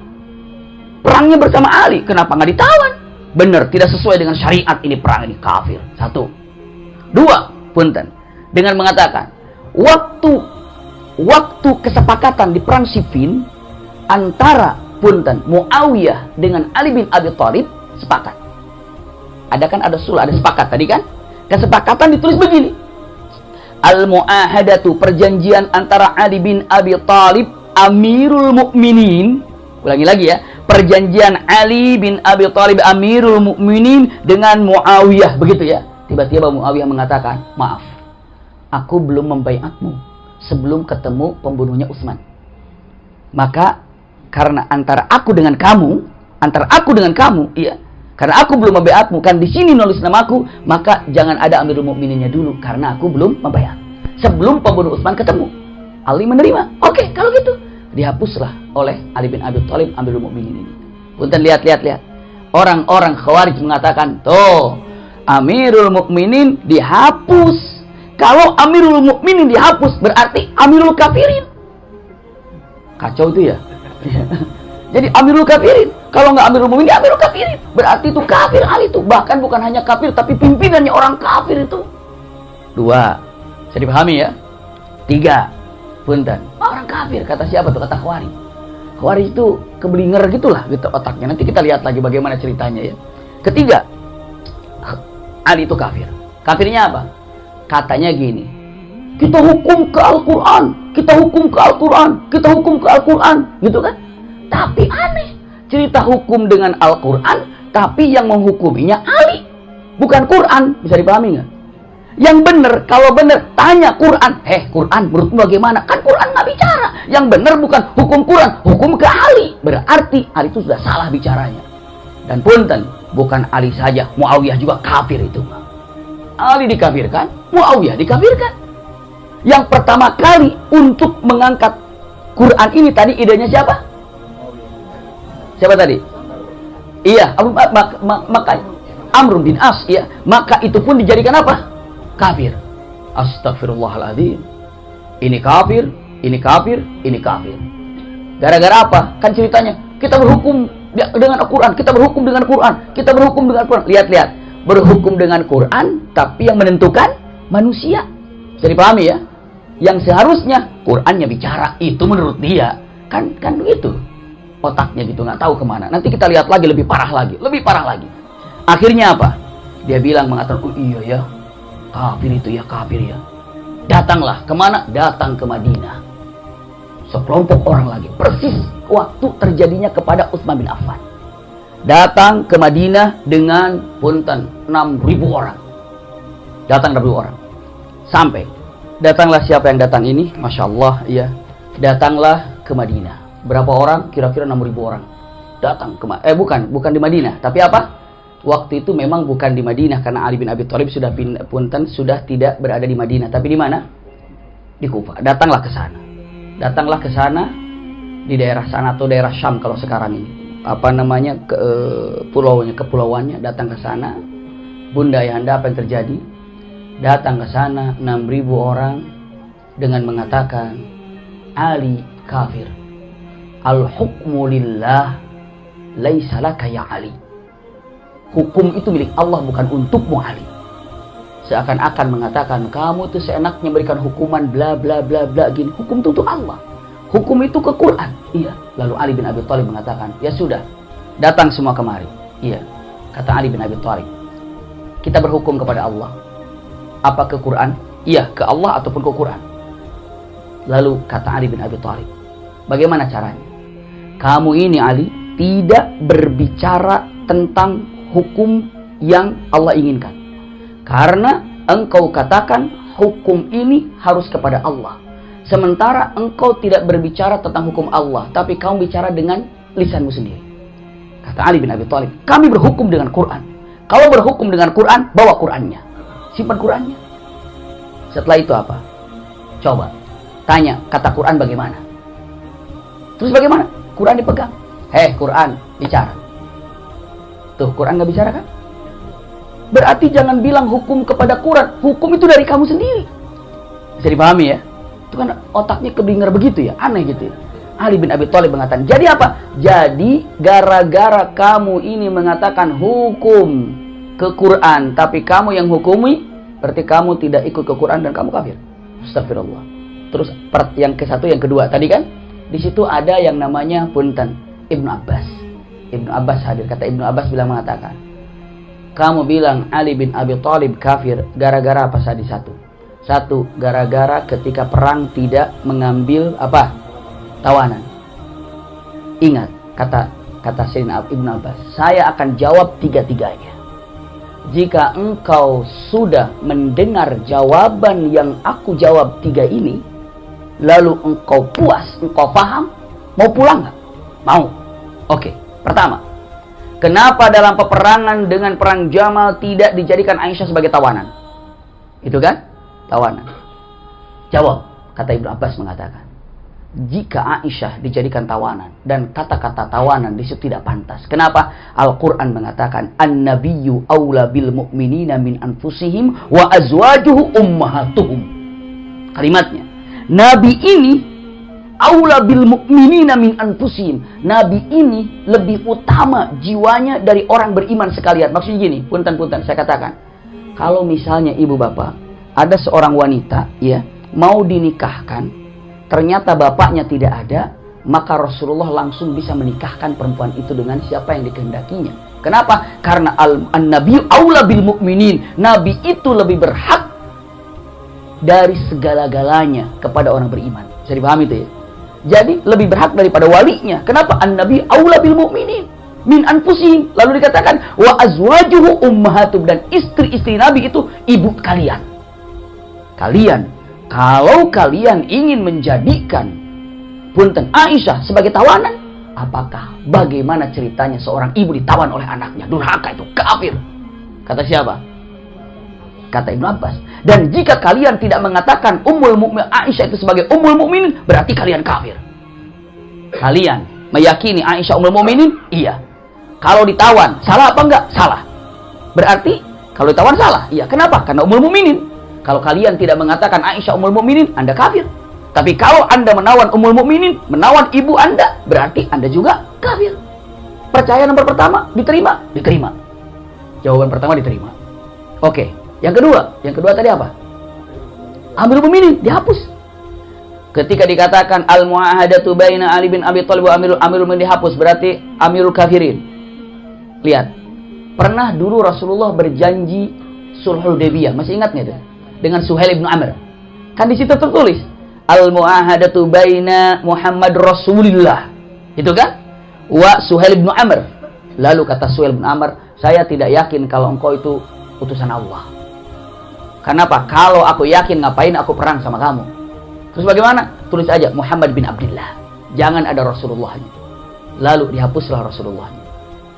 A: Perangnya bersama Ali, kenapa nggak ditawan? Benar, tidak sesuai dengan syariat, ini perang, ini kafir. Satu. Dua, punten. Dengan mengatakan, waktu kesepakatan di perang Siffin antara punten Muawiyah dengan Ali bin Abi Thalib sepakat. Ada sepakat tadi kan? Kesepakatan ditulis begini. Al-mu'ahadatu, perjanjian antara Ali bin Abi Thalib Amirul Mukminin. Ulangi lagi ya. Perjanjian Ali bin Abi Thalib Amirul Mukminin dengan Muawiyah, begitu ya. Tiba-tiba Muawiyah mengatakan, "Maaf. Aku belum membaiatmu sebelum ketemu pembunuhnya Utsman. Maka karena antara aku dengan kamu, iya, karena aku belum membaiatmu, kan di sini nulis namaku, maka jangan ada Amirul Mukmininnya dulu karena aku belum membaiat. Sebelum pembunuh Utsman ketemu." Ali menerima. Oke, kalau gitu dihapuslah oleh Ali bin Abi Thalib Amirul Mukminin ini. Punten, lihat. Orang-orang Khawarij mengatakan, "Tuh, Amirul Mukminin dihapus." Kalau Amirul Mukminin dihapus berarti Amirul Kafirin. Kacau itu ya. Jadi Amirul Kafirin. Kalau nggak Amirul Mukminin, Amirul Kafirin. Berarti itu kafir Ali itu. Bahkan bukan hanya kafir, tapi pimpinannya orang kafir itu. Dua. Bisa dipahami ya? Tiga. Punten. Orang kafir. Kata siapa tuh? Kata Khawarij. Khawarij itu keblinger gitulah gitu otaknya. Nanti kita lihat lagi bagaimana ceritanya ya. Ketiga. Ali itu kafir. Kafirnya apa? Katanya gini. Kita hukum ke Al-Quran. Gitu kan? Tapi aneh. Cerita hukum dengan Al-Quran, tapi yang menghukuminya Ali. Bukan Quran. Bisa dipahami nggak? Yang benar, kalau benar, tanya Quran. Quran menurutmu bagaimana? Kan Quran nggak bicara. Yang benar bukan hukum Quran, hukum ke Ali. Berarti Ali itu sudah salah bicaranya. Dan punten, bukan Ali saja, Muawiyah juga kafir itu. Ali dikafirkan, Muawiyah dikafirkan. Yang pertama kali untuk mengangkat Quran ini tadi idenya siapa? Siapa tadi? Iya, maka Amr bin As, iya. Maka itu pun dijadikan apa? Kafir. Astagfirullahaladzim. Ini kafir. Gara-gara apa? Kan ceritanya kita berhukum dengan Al-Quran, kita berhukum dengan Quran. Lihat. Berhukum dengan Quran, tapi yang menentukan manusia. Bisa dipahami ya? Yang seharusnya Qurannya bicara, itu menurut dia. Kan begitu. Otaknya gitu, nggak tahu kemana. Nanti kita lihat lagi lebih parah lagi. Akhirnya apa? Dia bilang mengatakan, oh iya ya, kafir ya. Datanglah kemana? Datang ke Madinah. Sekelompok orang lagi. Persis waktu terjadinya kepada Utsman bin Affan. Datang ke Madinah dengan punten 6.000 orang. Sampai. Datanglah siapa yang datang ini? Masya Allah ya. Datanglah ke Madinah. Berapa orang? Kira-kira 6.000 orang. Datang ke bukan di Madinah. Tapi apa? Waktu itu memang bukan di Madinah karena Ali bin Abi Thalib sudah tidak berada di Madinah, tapi di mana? Di Kufah. Datanglah ke sana di daerah sana atau daerah Syam kalau sekarang ini. Kepulauannya datang ke sana. Bunda Ayahanda, apa yang terjadi? Datang ke sana 6.000 orang dengan mengatakan Ali kafir. Al-hukmu lillah laisa laka ya Ali. Hukum itu milik Allah, bukan untukmu Ali. Seakan-akan mengatakan kamu itu seenaknya memberikan hukuman bla bla bla bla gini. Hukum itu untuk Allah. Hukum itu ke Quran. Iya. Lalu Ali bin Abi Thalib mengatakan, ya sudah, datang semua kemari. Iya. Kata Ali bin Abi Thalib, kita berhukum kepada Allah. Apa ke Quran? Iya, ke Allah ataupun ke Quran. Lalu kata Ali bin Abi Thalib, bagaimana caranya? Kamu ini Ali tidak berbicara tentang hukum yang Allah inginkan. Karena engkau katakan hukum ini harus kepada Allah. Sementara engkau tidak berbicara tentang hukum Allah, tapi kamu bicara dengan lisanmu sendiri. Kata Ali bin Abi Thalib, kami berhukum dengan Quran. Kalau berhukum dengan Quran, bawa Qurannya. Simpan Qurannya. Setelah itu apa? Coba tanya, kata Quran bagaimana? Terus bagaimana? Quran dipegang. Hei Quran, bicara. Tuh, Quran nggak bicara kan? Berarti jangan bilang hukum kepada Quran. Hukum itu dari kamu sendiri. Bisa dipahami ya? Itu kan otaknya keblinger begitu ya, aneh gitu ya. Ali bin Abi Thalib mengatakan, jadi apa? Jadi gara-gara kamu ini mengatakan hukum ke Quran, tapi kamu yang hukumi, berarti kamu tidak ikut ke Quran dan kamu kafir. Astagfirullah. Terus yang ke satu, yang kedua tadi kan, di situ ada yang namanya punten Ibnu Abbas. Ibnu Abbas hadir. Kata Ibnu Abbas mengatakan, kamu bilang Ali bin Abi Thalib kafir gara-gara apa tadi? Satu, gara-gara ketika perang tidak mengambil apa? Tawanan. Ingat, kata Sayyidina Ibnu Abbas, saya akan jawab tiga-tiganya. Jika engkau sudah mendengar jawaban yang aku jawab tiga ini, lalu engkau puas, engkau paham, mau pulang nggak? Mau. Oke. Pertama, kenapa dalam peperangan dengan perang Jamal tidak dijadikan Aisyah sebagai tawanan? Itu kan? Tawanan. Jawab. Kata Ibnu Abbas mengatakan, jika Aisyah dijadikan tawanan dan kata-kata tawanan di situ tidak pantas. Kenapa? Al-Quran mengatakan, An-Nabiyyu awla bil mu'minina min anfusihim wa azwajuhu ummahatuhum. Kalimatnya, Nabi ini awla bil mu'minina min anfusihim. Nabi ini lebih utama jiwanya dari orang beriman sekalian. Maksudnya gini, punten saya katakan, kalau misalnya ibu bapak ada seorang wanita ya mau dinikahkan, ternyata bapaknya tidak ada, maka Rasulullah langsung bisa menikahkan perempuan itu dengan siapa yang dikehendakinya. Kenapa? Karena an-nabi aula bil mu'minin. Nabi itu lebih berhak dari segala-galanya kepada orang beriman. Bisa dipahami itu ya? Jadi lebih berhak daripada walinya. Kenapa? An-nabi aula bil mu'minin min anfusihim. Lalu dikatakan wa azwajuhu ummahatum, dan istri-istri Nabi itu ibu kalian. Kalau kalian ingin menjadikan punten Aisyah sebagai tawanan, apakah bagaimana ceritanya seorang ibu ditawan oleh anaknya? Durhaka itu, kafir. Kata siapa? Kata Ibnu Abbas. Dan jika kalian tidak mengatakan Ummul Mukminin Aisyah itu sebagai Ummul Mukminin, berarti kalian kafir. Kalian meyakini Aisyah Ummul Mukminin? Iya. Kalau ditawan, salah apa enggak? Salah. Berarti kalau ditawan salah. Iya. Kenapa? Karena Ummul Mukminin. Kalau kalian tidak mengatakan Aisyah Ummul Mukminin, Anda kafir. Tapi kalau Anda menawan Ummul Mukminin, menawan ibu Anda, berarti Anda juga kafir. Percaya nomor pertama, diterima? Diterima. Jawaban pertama diterima. Oke. Yang kedua tadi apa? Amirul Mukminin dihapus. Ketika dikatakan al-mu'ahadatu baina Ali bin Abi Thalib wa Amirul Mukminin dihapus, berarti Amirul Kafirin. Lihat. Pernah dulu Rasulullah berjanji Sulhul Hudaybiyah, masih ingat nggak itu? Dengan Suhail bin Amr. Kan di situ tertulis al-mu'ahadatu baina Muhammad Rasulillah. Itu kan? Wa Suhail bin Amr. Lalu kata Suhail bin Amr, saya tidak yakin kalau engkau itu utusan Allah. Kenapa? Kalau aku yakin, ngapain aku perang sama kamu? Terus bagaimana? Tulis aja Muhammad bin Abdullah. Jangan ada Rasulullahnya. Lalu dihapuslah Rasulullahnya.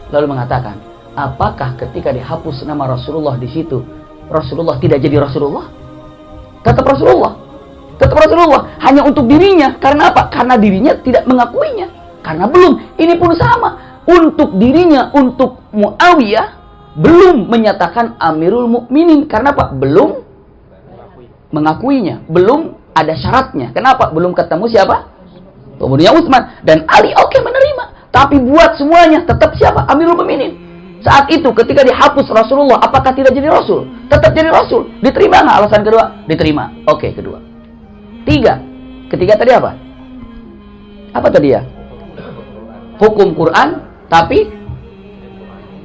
A: Lalu mengatakan, apakah ketika dihapus nama Rasulullah di situ, Rasulullah tidak jadi Rasulullah? Tetap Rasulullah. Tetap Rasulullah. Hanya untuk dirinya. Karena apa? Karena dirinya tidak mengakuinya. Karena belum. Ini pun sama. Untuk dirinya, untuk Muawiyah, belum menyatakan Amirul Mukminin. Karena apa? Belum mengakuinya. Belum ada syaratnya. Kenapa? Belum ketemu siapa? kemudian Utsman, dan Ali oke menerima. Tapi buat semuanya tetap siapa? Amirul Mukminin. Saat itu ketika dihapus Rasulullah, apakah tidak jadi Rasul? Tetap jadi Rasul. Diterima nggak? Alasan kedua, diterima. Oke, kedua. Ketiga tadi apa? Apa tadi ya? Hukum Quran, tapi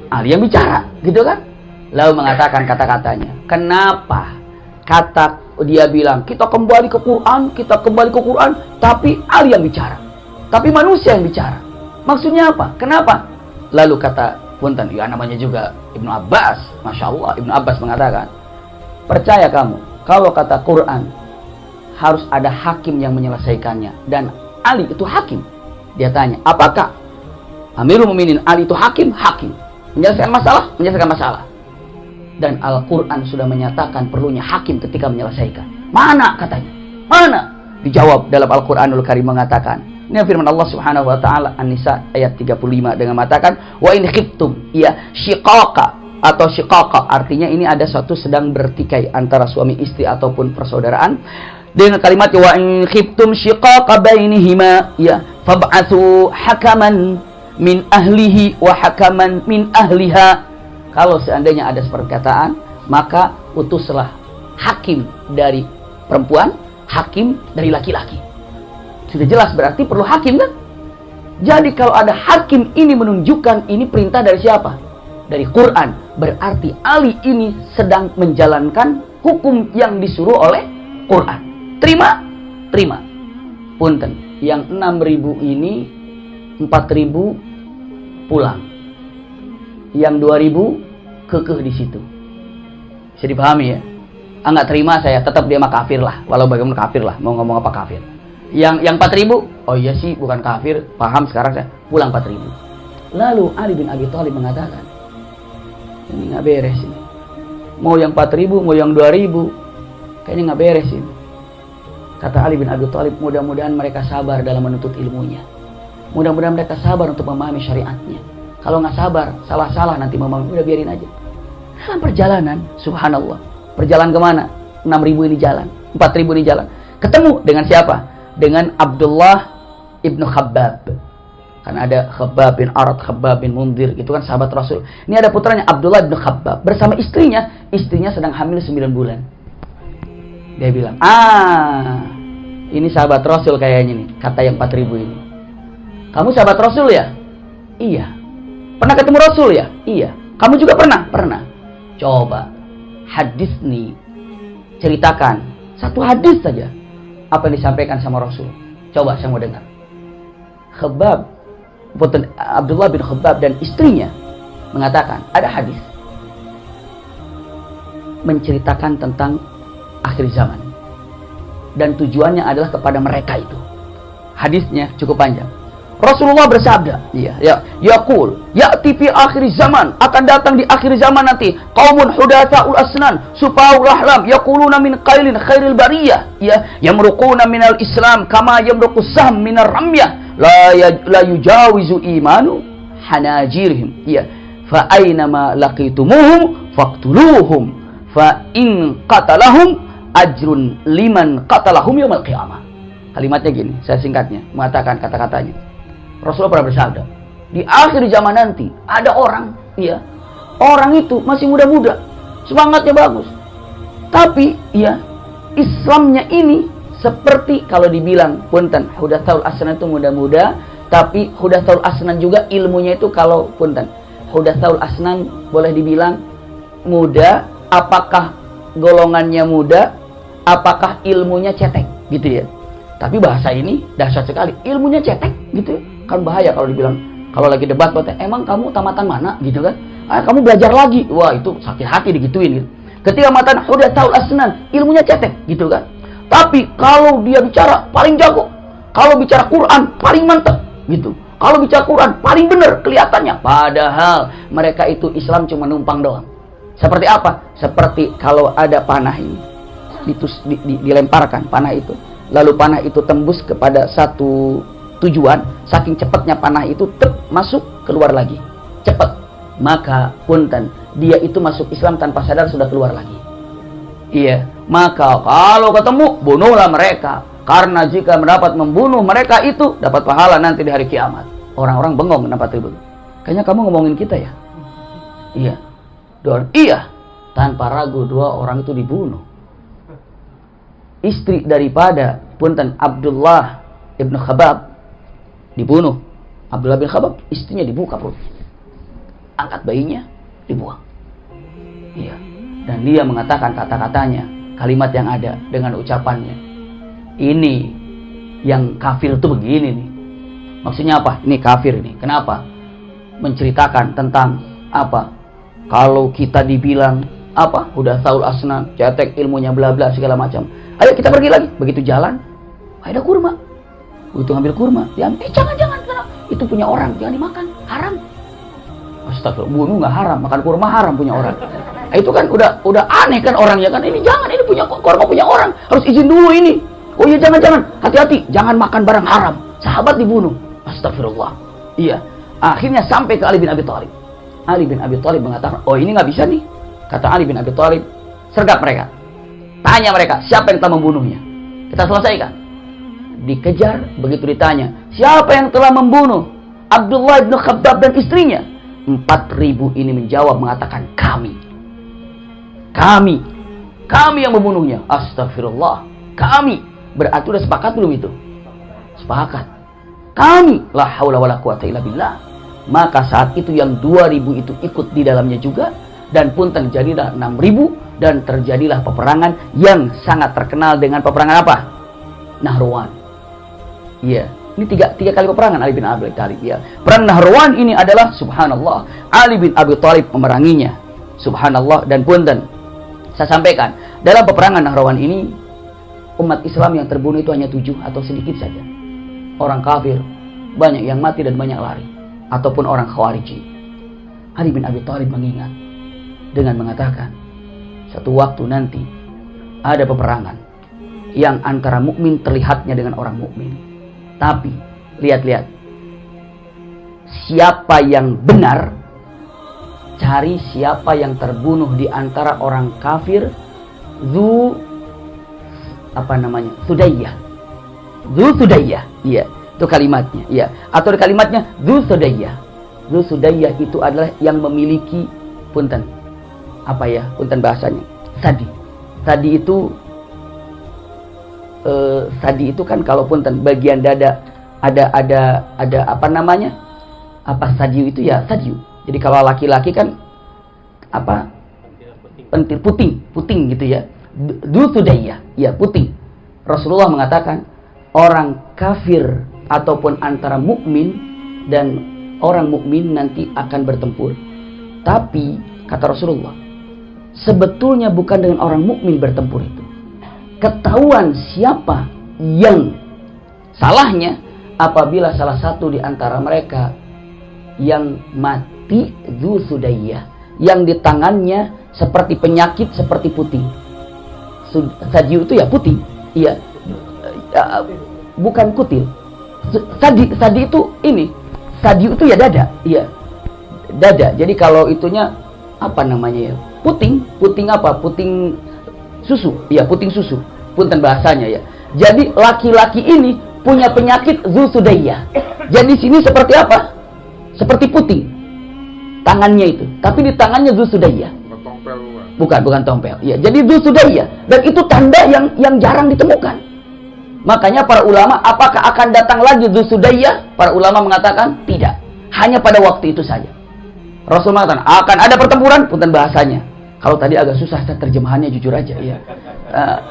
A: Ali yang bicara, gitu kan? Lalu mengatakan kata-katanya. Kenapa dia bilang kita kembali ke Quran, tapi Ali yang bicara, tapi manusia yang bicara? Maksudnya apa? Kenapa? Lalu kata punten, ya namanya juga Ibnu Abbas, Masya Allah, Ibnu Abbas mengatakan, percaya kamu, kalau kata Quran harus ada hakim yang menyelesaikannya, dan Ali itu hakim. Dia tanya, apakah Amirul Mukminin Ali itu hakim? Hakim. Menyelesaikan masalah? Menyelesaikan masalah. Dan Al-Quran sudah menyatakan perlunya hakim ketika menyelesaikan. Mana katanya? Mana? Dijawab dalam Al-Quranul Karim mengatakan, ini firman Allah Subhanahu wa taala An-Nisa ayat 35 dengan mengatakan, wa in khiftum, ya shiqaqa atau shiqaqa, artinya ini ada suatu sedang bertikai antara suami istri ataupun persaudaraan. Dengan kalimat wa in khiftum shiqaqa bainihima, ya fab'atsu hakaman min ahlihi wa hakaman min ahliha. Kalau seandainya ada perkataan, maka utuslah hakim dari perempuan, hakim dari laki-laki. Sudah jelas berarti perlu hakim kan? Jadi kalau ada hakim, ini menunjukkan ini perintah dari siapa? Dari Quran. Berarti Ali ini sedang menjalankan hukum yang disuruh oleh Quran. Terima? Terima. Punten, yang 6.000 ini 4.000 pulang. Yang 2.000 kekeh di situ. Bisa dipahami ya? Nggak terima saya, tetap dia mah kafir lah. Walau bagaimana kafir lah, mau ngomong apa kafir. Yang 4.000, oh iya sih bukan kafir, paham sekarang saya, pulang 4.000. Lalu Ali bin Abi Thalib mengatakan, ini nggak beres ini. Mau yang 4.000, mau yang 2.000, kayaknya nggak beres ini. Kata Ali bin Abi Thalib, mudah-mudahan mereka sabar dalam menuntut ilmunya. Mudah-mudahan mereka sabar untuk memahami syariatnya. Kalau nggak sabar, salah-salah nanti memahami, udah biarin aja. Dalam perjalanan, subhanallah, perjalanan kemana? 6.000 ini jalan, 4.000 ini jalan. Ketemu dengan siapa? Dengan Abdullah ibnu Khabbab. Kan ada Khabbab bin Arad, Khabbab bin Mundir, itu kan sahabat Rasul. Ini ada putranya Abdullah ibnu Khabbab bersama istrinya sedang hamil 9 bulan. Dia bilang, ini sahabat Rasul kayaknya nih, kata yang 4.000 ini. Kamu sahabat Rasul ya? Iya. Pernah ketemu Rasul ya? Iya. Kamu juga pernah? Pernah. Coba hadis nih, ceritakan satu hadis saja apa yang disampaikan sama Rasul. Coba saya mau dengar. Abdullah bin Khabbab dan istrinya mengatakan ada hadis menceritakan tentang akhir zaman, dan tujuannya adalah kepada mereka itu. Hadisnya cukup panjang. Rasulullah bersabda, yaqul ya'ti fi akhir zaman, akan datang di akhir zaman nanti qaumun hudatsaul asnan sufaul ahlam yaquluna min qailin khairil bariyah, yamruquna minal islam kama yamruqus sahm minar ramyah la yujawizu imanu hanajirihim, fa aynama laqitumuhum faqtuluhum fa in qatalahum ajrun liman qatalahum yaumil qiyamah. Kalimatnya gini, saya singkatnya mengatakan kata-katanya. Rasulullah pernah bersabda, di akhir zaman nanti ada orang, orang itu masih muda-muda, semangatnya bagus, tapi Islamnya ini seperti kalau dibilang punten, hudatsaul asnan itu muda-muda, tapi hudatsaul asnan juga ilmunya itu kalau punten, hudatsaul asnan boleh dibilang muda, apakah golongannya muda, apakah ilmunya cetek, gitu ya. Tapi bahasa ini dahsyat sekali, ilmunya cetek, gitu ya. Kan bahaya kalau dibilang, kalau lagi debat, emang kamu tamatan mana, gitu kan? Kamu belajar lagi, wah itu sakit hati digituin, gitu. Ketika matan hudatsaul asnan, ilmunya cetek, gitu kan? Tapi kalau dia bicara paling jago, kalau bicara Quran paling mantap, gitu. Kalau bicara Quran paling benar kelihatannya, padahal mereka itu Islam cuma numpang doang. Seperti apa? Seperti kalau ada panah ini, dilemparkan panah itu, lalu panah itu tembus kepada satu tujuan, saking cepatnya panah itu masuk keluar lagi cepat, maka punten dia itu masuk Islam tanpa sadar sudah keluar lagi. Maka kalau ketemu bunuhlah mereka, Karena jika mendapat membunuh mereka itu dapat pahala nanti di hari kiamat. Orang-orang bengong kenapa itu? Kayaknya kamu ngomongin kita ya? Iya. Iya. Tanpa ragu 2 orang itu dibunuh. Istri daripada punten Abdullah ibn Khabab dibunuh. Abdullah bin Khabab istrinya dibuka perutnya. Angkat bayinya, dibuang. Iya. Dan dia mengatakan kata-katanya, kalimat yang ada dengan ucapannya. Ini yang kafir itu begini nih. Maksudnya apa? Ini kafir ini. Kenapa? Menceritakan tentang apa? Kalau kita dibilang apa? Udah Saul Asnan, cetek ilmunya bla bla segala macam. Ayo kita pergi lagi. Begitu jalan, ada kurma. Begitu ngambil kurma, diambil. Jangan. Itu punya orang, jangan dimakan. Haram. Astagfirullah, bunuh nggak haram, makan kurma haram punya orang. Itu kan udah aneh kan orangnya kan. Ini jangan, ini punya kurma punya orang, harus izin dulu ini. Oh iya jangan, hati-hati, jangan makan barang haram. Sahabat dibunuh. Astagfirullah. Iya. Akhirnya sampai ke Ali bin Abi Thalib. Ali bin Abi Thalib mengatakan, oh ini nggak bisa nih. Kata Ali bin Abi Thalib, sergap mereka. Tanya mereka, siapa yang telah membunuhnya? Kita selesaikan. Dikejar, begitu ditanya, siapa yang telah membunuh Abdullah bin Khabbab dan istrinya? 4.000 ini menjawab mengatakan kami yang membunuhnya. Astagfirullah. Kami. Berarti udah sepakat belum itu? Sepakat. Kami. La haula wala quwata illa billah. Maka saat itu yang 2.000 itu ikut di dalamnya juga. Dan pun terjadilah 6.000. Dan terjadilah peperangan yang sangat terkenal dengan peperangan apa? Nahrawan. Iya. Ini tiga kali peperangan Ali bin Abi Thalib. Ya. Perang Nahrawan ini adalah subhanallah. Ali bin Abi Thalib memeranginya. Subhanallah. Dan punten. Saya sampaikan. Dalam peperangan Nahrawan ini. Umat Islam yang terbunuh itu hanya 7 atau sedikit saja. Orang kafir. Banyak yang mati dan banyak lari. Ataupun orang Khawarij. Ali bin Abi Thalib mengingat. Dengan mengatakan. Satu waktu nanti. Ada peperangan. Yang antara mukmin terlihatnya dengan orang mukmin. Tapi, lihat-lihat. Siapa yang benar, cari siapa yang terbunuh di antara orang kafir, Sudayyah. Sudayyah. Iya, itu kalimatnya. Iya, atau kalimatnya Sudayyah. Sudayyah itu adalah yang memiliki punten. Apa ya? Punten bahasanya. Sadi itu kan kalau punten bagian dada ada apa namanya? Apa sadiu itu ya sadiu. Jadi kalau laki-laki kan apa? Pentil puting gitu ya. Sudayyah, ya puting. Rasulullah mengatakan orang kafir ataupun antara mukmin dan orang mukmin nanti akan bertempur. Tapi kata Rasulullah, sebetulnya bukan dengan orang mukmin bertempur itu. Ketahuan siapa yang salahnya apabila salah satu di antara mereka yang mati Sudayyah, yang di tangannya seperti penyakit seperti puting. Sadiu itu ya puting, iya, bukan kutil. Sadi itu ini, sadiu itu ya dada, iya, dada. Jadi kalau itunya apa namanya ya? Puting apa? Puting susu, iya puting susu. Punten bahasanya ya. Jadi laki-laki ini punya penyakit Sudayyah. Jadi sini seperti apa? Seperti puting tangannya itu, tapi di tangannya Sudayyah. Bukan tompel. Ya, jadi Sudayyah. Dan itu tanda yang jarang ditemukan. Makanya para ulama, apakah akan datang lagi Sudayyah? Para ulama mengatakan tidak. Hanya pada waktu itu saja. Rasul mengatakan akan ada pertempuran, punten bahasanya. Kalau tadi agak susah terjemahannya jujur aja ya.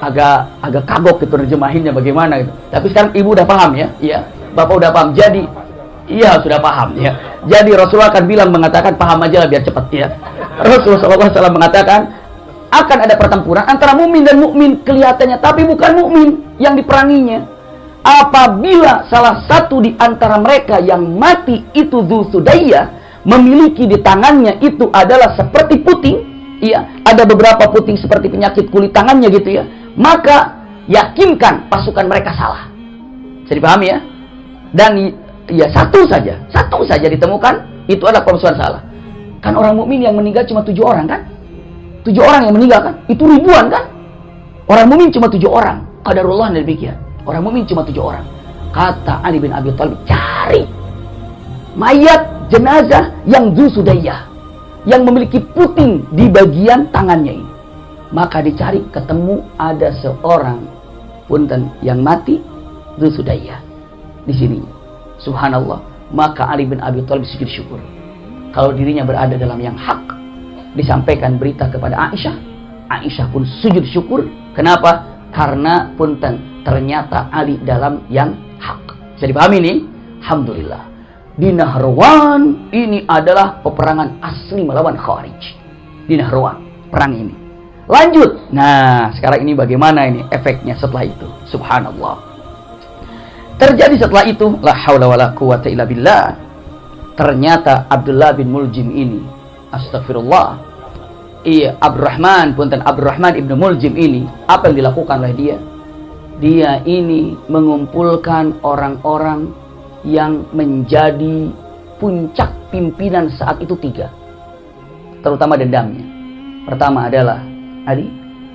A: Agak kagok gitu terjemahinnya bagaimana gitu. Tapi sekarang ibu udah paham ya. Iya, Bapak udah paham. Jadi iya sudah paham ya. Jadi Rasulullah akan bilang mengatakan paham aja lah biar cepat ya. Rasulullah SAW mengatakan akan ada pertempuran antara mukmin dan mukmin kelihatannya, tapi bukan mukmin yang diperanginya. Apabila salah satu di antara mereka yang mati itu Sudayyah memiliki di tangannya itu adalah seperti puting, iya, ada beberapa puting seperti penyakit kulit tangannya gitu ya, maka yakinkan pasukan mereka salah. Bisa dipahami ya? Dan ya satu saja ditemukan itu adalah pasukan salah. Kan orang mukmin yang meninggal cuma 7 orang kan? 7 orang yang meninggal kan? Itu ribuan kan? Orang mukmin cuma 7 orang. Qadarullah demikian. Orang mukmin cuma 7 orang. Kata Ali bin Abi Thalib, cari mayat jenazah yang Dzusudayah, yang memiliki puting di bagian tangannya ini. Maka dicari, ketemu ada seorang punten yang mati, Dzusudayah di sini. Subhanallah. Maka Ali bin Abi Thalib sujud syukur kalau dirinya berada dalam yang hak. Disampaikan berita kepada Aisyah. Aisyah pun sujud syukur. Kenapa? Karena punten ternyata Ali dalam yang hak. Bisa dipahami ini? Alhamdulillah. Di Nahrawan ini adalah peperangan asli melawan Khawarij. Di Nahrawan perang ini. Lanjut. Nah, sekarang ini bagaimana ini efeknya setelah itu? Subhanallah. Terjadi setelah itu, la haula wala quwata illa billah. Ternyata Abdullah bin Muljim ini, astagfirullah. Iya, Abdurrahman ibnu Muljim ini, apa yang dilakukan oleh dia? Dia ini mengumpulkan orang-orang yang menjadi puncak pimpinan saat itu 3. Terutama dendamnya. Pertama adalah Ali,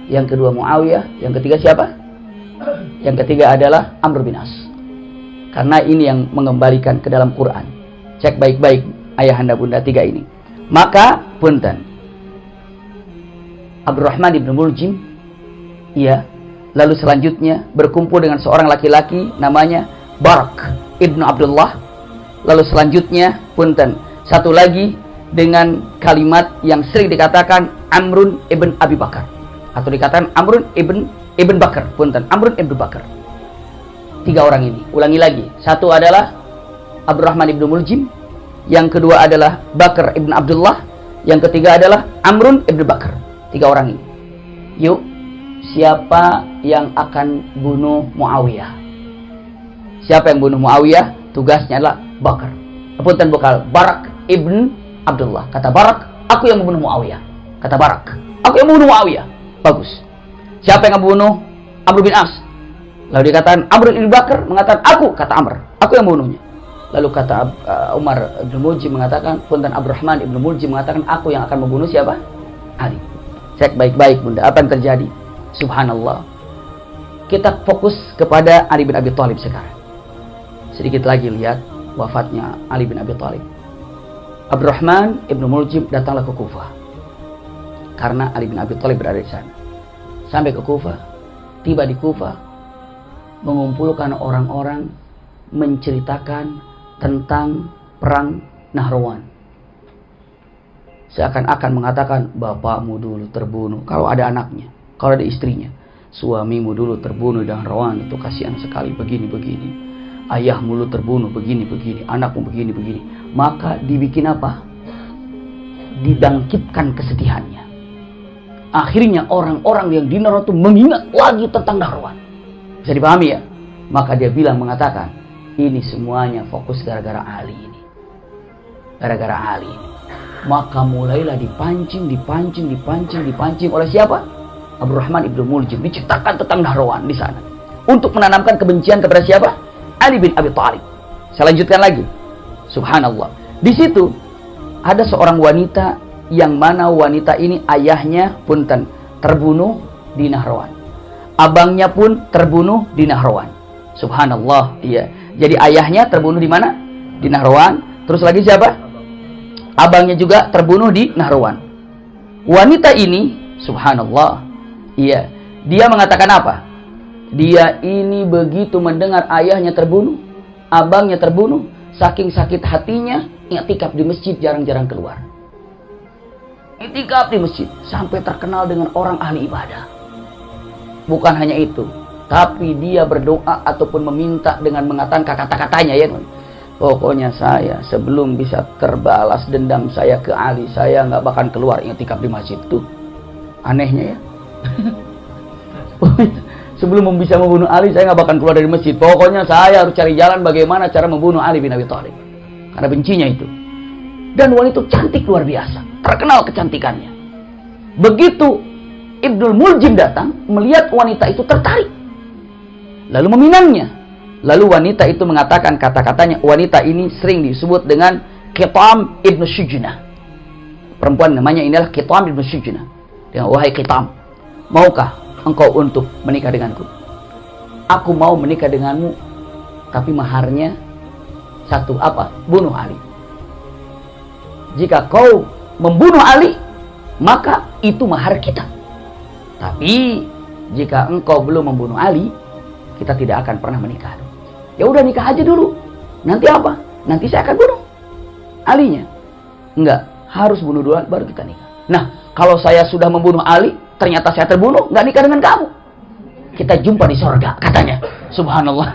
A: yang kedua Muawiyah, yang ketiga siapa? Yang ketiga adalah Amr bin As. Karena ini yang mengembalikan ke dalam Quran. Cek baik-baik ayahanda bunda 3 ini. Maka punten, Abdurrahman ibnu Muljim, iya, lalu selanjutnya berkumpul dengan seorang laki-laki namanya Barak ibnu Abdullah. Lalu selanjutnya punten, satu lagi dengan kalimat yang sering dikatakan Amrun ibn Abi Bakar, atau dikatakan Amrun ibn Bakar, punten, Amrun ibn Bakar. 3 orang ini, ulangi lagi. Satu adalah Abdurrahman ibnu Muljim, yang kedua adalah Bakar ibn Abdullah, yang ketiga adalah Amrun ibn Bakar. 3 orang ini. Yuk, siapa yang akan bunuh Muawiyah? Siapa yang bunuh Muawiyah? Tugasnya adalah Bakar. Punten bukan Barak ibn Abdullah. Kata Barak, aku yang membunuh Muawiyah. Kata Barak, aku yang membunuh Muawiyah. Bagus. Siapa yang membunuh Amr bin As? Lalu dikatakan Amr ibn Bakar mengatakan aku, kata Amr, aku yang membunuhnya. Lalu kata Umar bin Muljim mengatakan, punten Abdurrahman ibnu Muljim mengatakan aku yang akan membunuh siapa? Ali. Cek baik-baik bunda, apa yang terjadi? Subhanallah. Kita fokus kepada Ali bin Abi Thalib sekarang. Sedikit lagi lihat wafatnya Ali bin Abi Thalib. Abdurrahman ibnu Muljim datanglah ke Kufah. Karena Ali bin Abi Thalib berada di sana. Sampai ke Kufah, tiba di Kufah, mengumpulkan orang-orang menceritakan tentang perang Nahrawan. Seakan-akan mengatakan, bapakmu dulu terbunuh kalau ada anaknya, kalau ada istrinya. Suamimu dulu terbunuh di Nahrawan, itu kasihan sekali, begini-begini. Ayahmu dulu terbunuh begini-begini, anakmu begini-begini. Maka dibikin apa? Dibangkitkan kesedihannya. Akhirnya orang-orang yang di Nahrawan itu mengingat lagi tentang Nahrawan. Bisa dipahami ya? Maka dia bilang, mengatakan, ini semuanya fokus gara-gara Ali ini. Gara-gara Ali ini. Maka mulailah dipancing oleh siapa? Abdurrahman ibnu Muljim. Diciptakan tentang Nahrawan di sana. Untuk menanamkan kebencian kepada siapa? Ali bin Abi Thalib. Saya lanjutkan lagi. Subhanallah. Di situ ada seorang wanita yang mana wanita ini ayahnya punten terbunuh di Nahrawan. Abangnya pun terbunuh di Nahrawan. Subhanallah, iya. Jadi ayahnya terbunuh di mana? Di Nahrawan. Terus lagi siapa? Abangnya juga terbunuh di Nahrawan. Wanita ini, subhanallah, iya. Dia mengatakan apa? Dia ini begitu mendengar ayahnya terbunuh, abangnya terbunuh, saking sakit hatinya, i'tikaf di masjid, jarang-jarang keluar. I'tikaf di masjid, sampai terkenal dengan orang ahli ibadah. Bukan hanya itu, tapi dia berdoa ataupun meminta dengan mengatakan kata-katanya, ya. Pokoknya saya sebelum bisa terbalas dendam saya ke Ali, saya nggak bakal keluar i'tikaf di masjid. Tuh anehnya ya. Sebelum bisa membunuh Ali, saya nggak bakal keluar dari masjid. Pokoknya saya harus cari jalan bagaimana cara membunuh Ali bin Abi Thalib, karena bencinya itu. Dan wanita itu cantik luar biasa, terkenal kecantikannya. Begitu Ibnul Muljim datang, melihat wanita itu tertarik, lalu meminangnya. Lalu wanita itu mengatakan kata-katanya. Wanita ini sering disebut dengan Qitam ibnu Syujnah. Perempuan namanya inilah Qitam ibnu Syujnah. Dengan, wahai Qitam, maukah engkau untuk menikah denganku? aku mau menikah denganmu, tapi maharnya satu apa? Bunuh Ali. Jika kau membunuh Ali, maka itu mahar kita. Tapi jika engkau belum membunuh Ali, kita tidak akan pernah menikah. Ya udah, nikah aja dulu. Nanti apa? Nanti saya akan bunuh Alinya. Enggak, harus bunuh dulu baru kita nikah. Nah, kalau saya sudah membunuh Ali, ternyata saya terbunuh, nggak nikah dengan kamu. Kita jumpa di sorga, katanya. Subhanallah.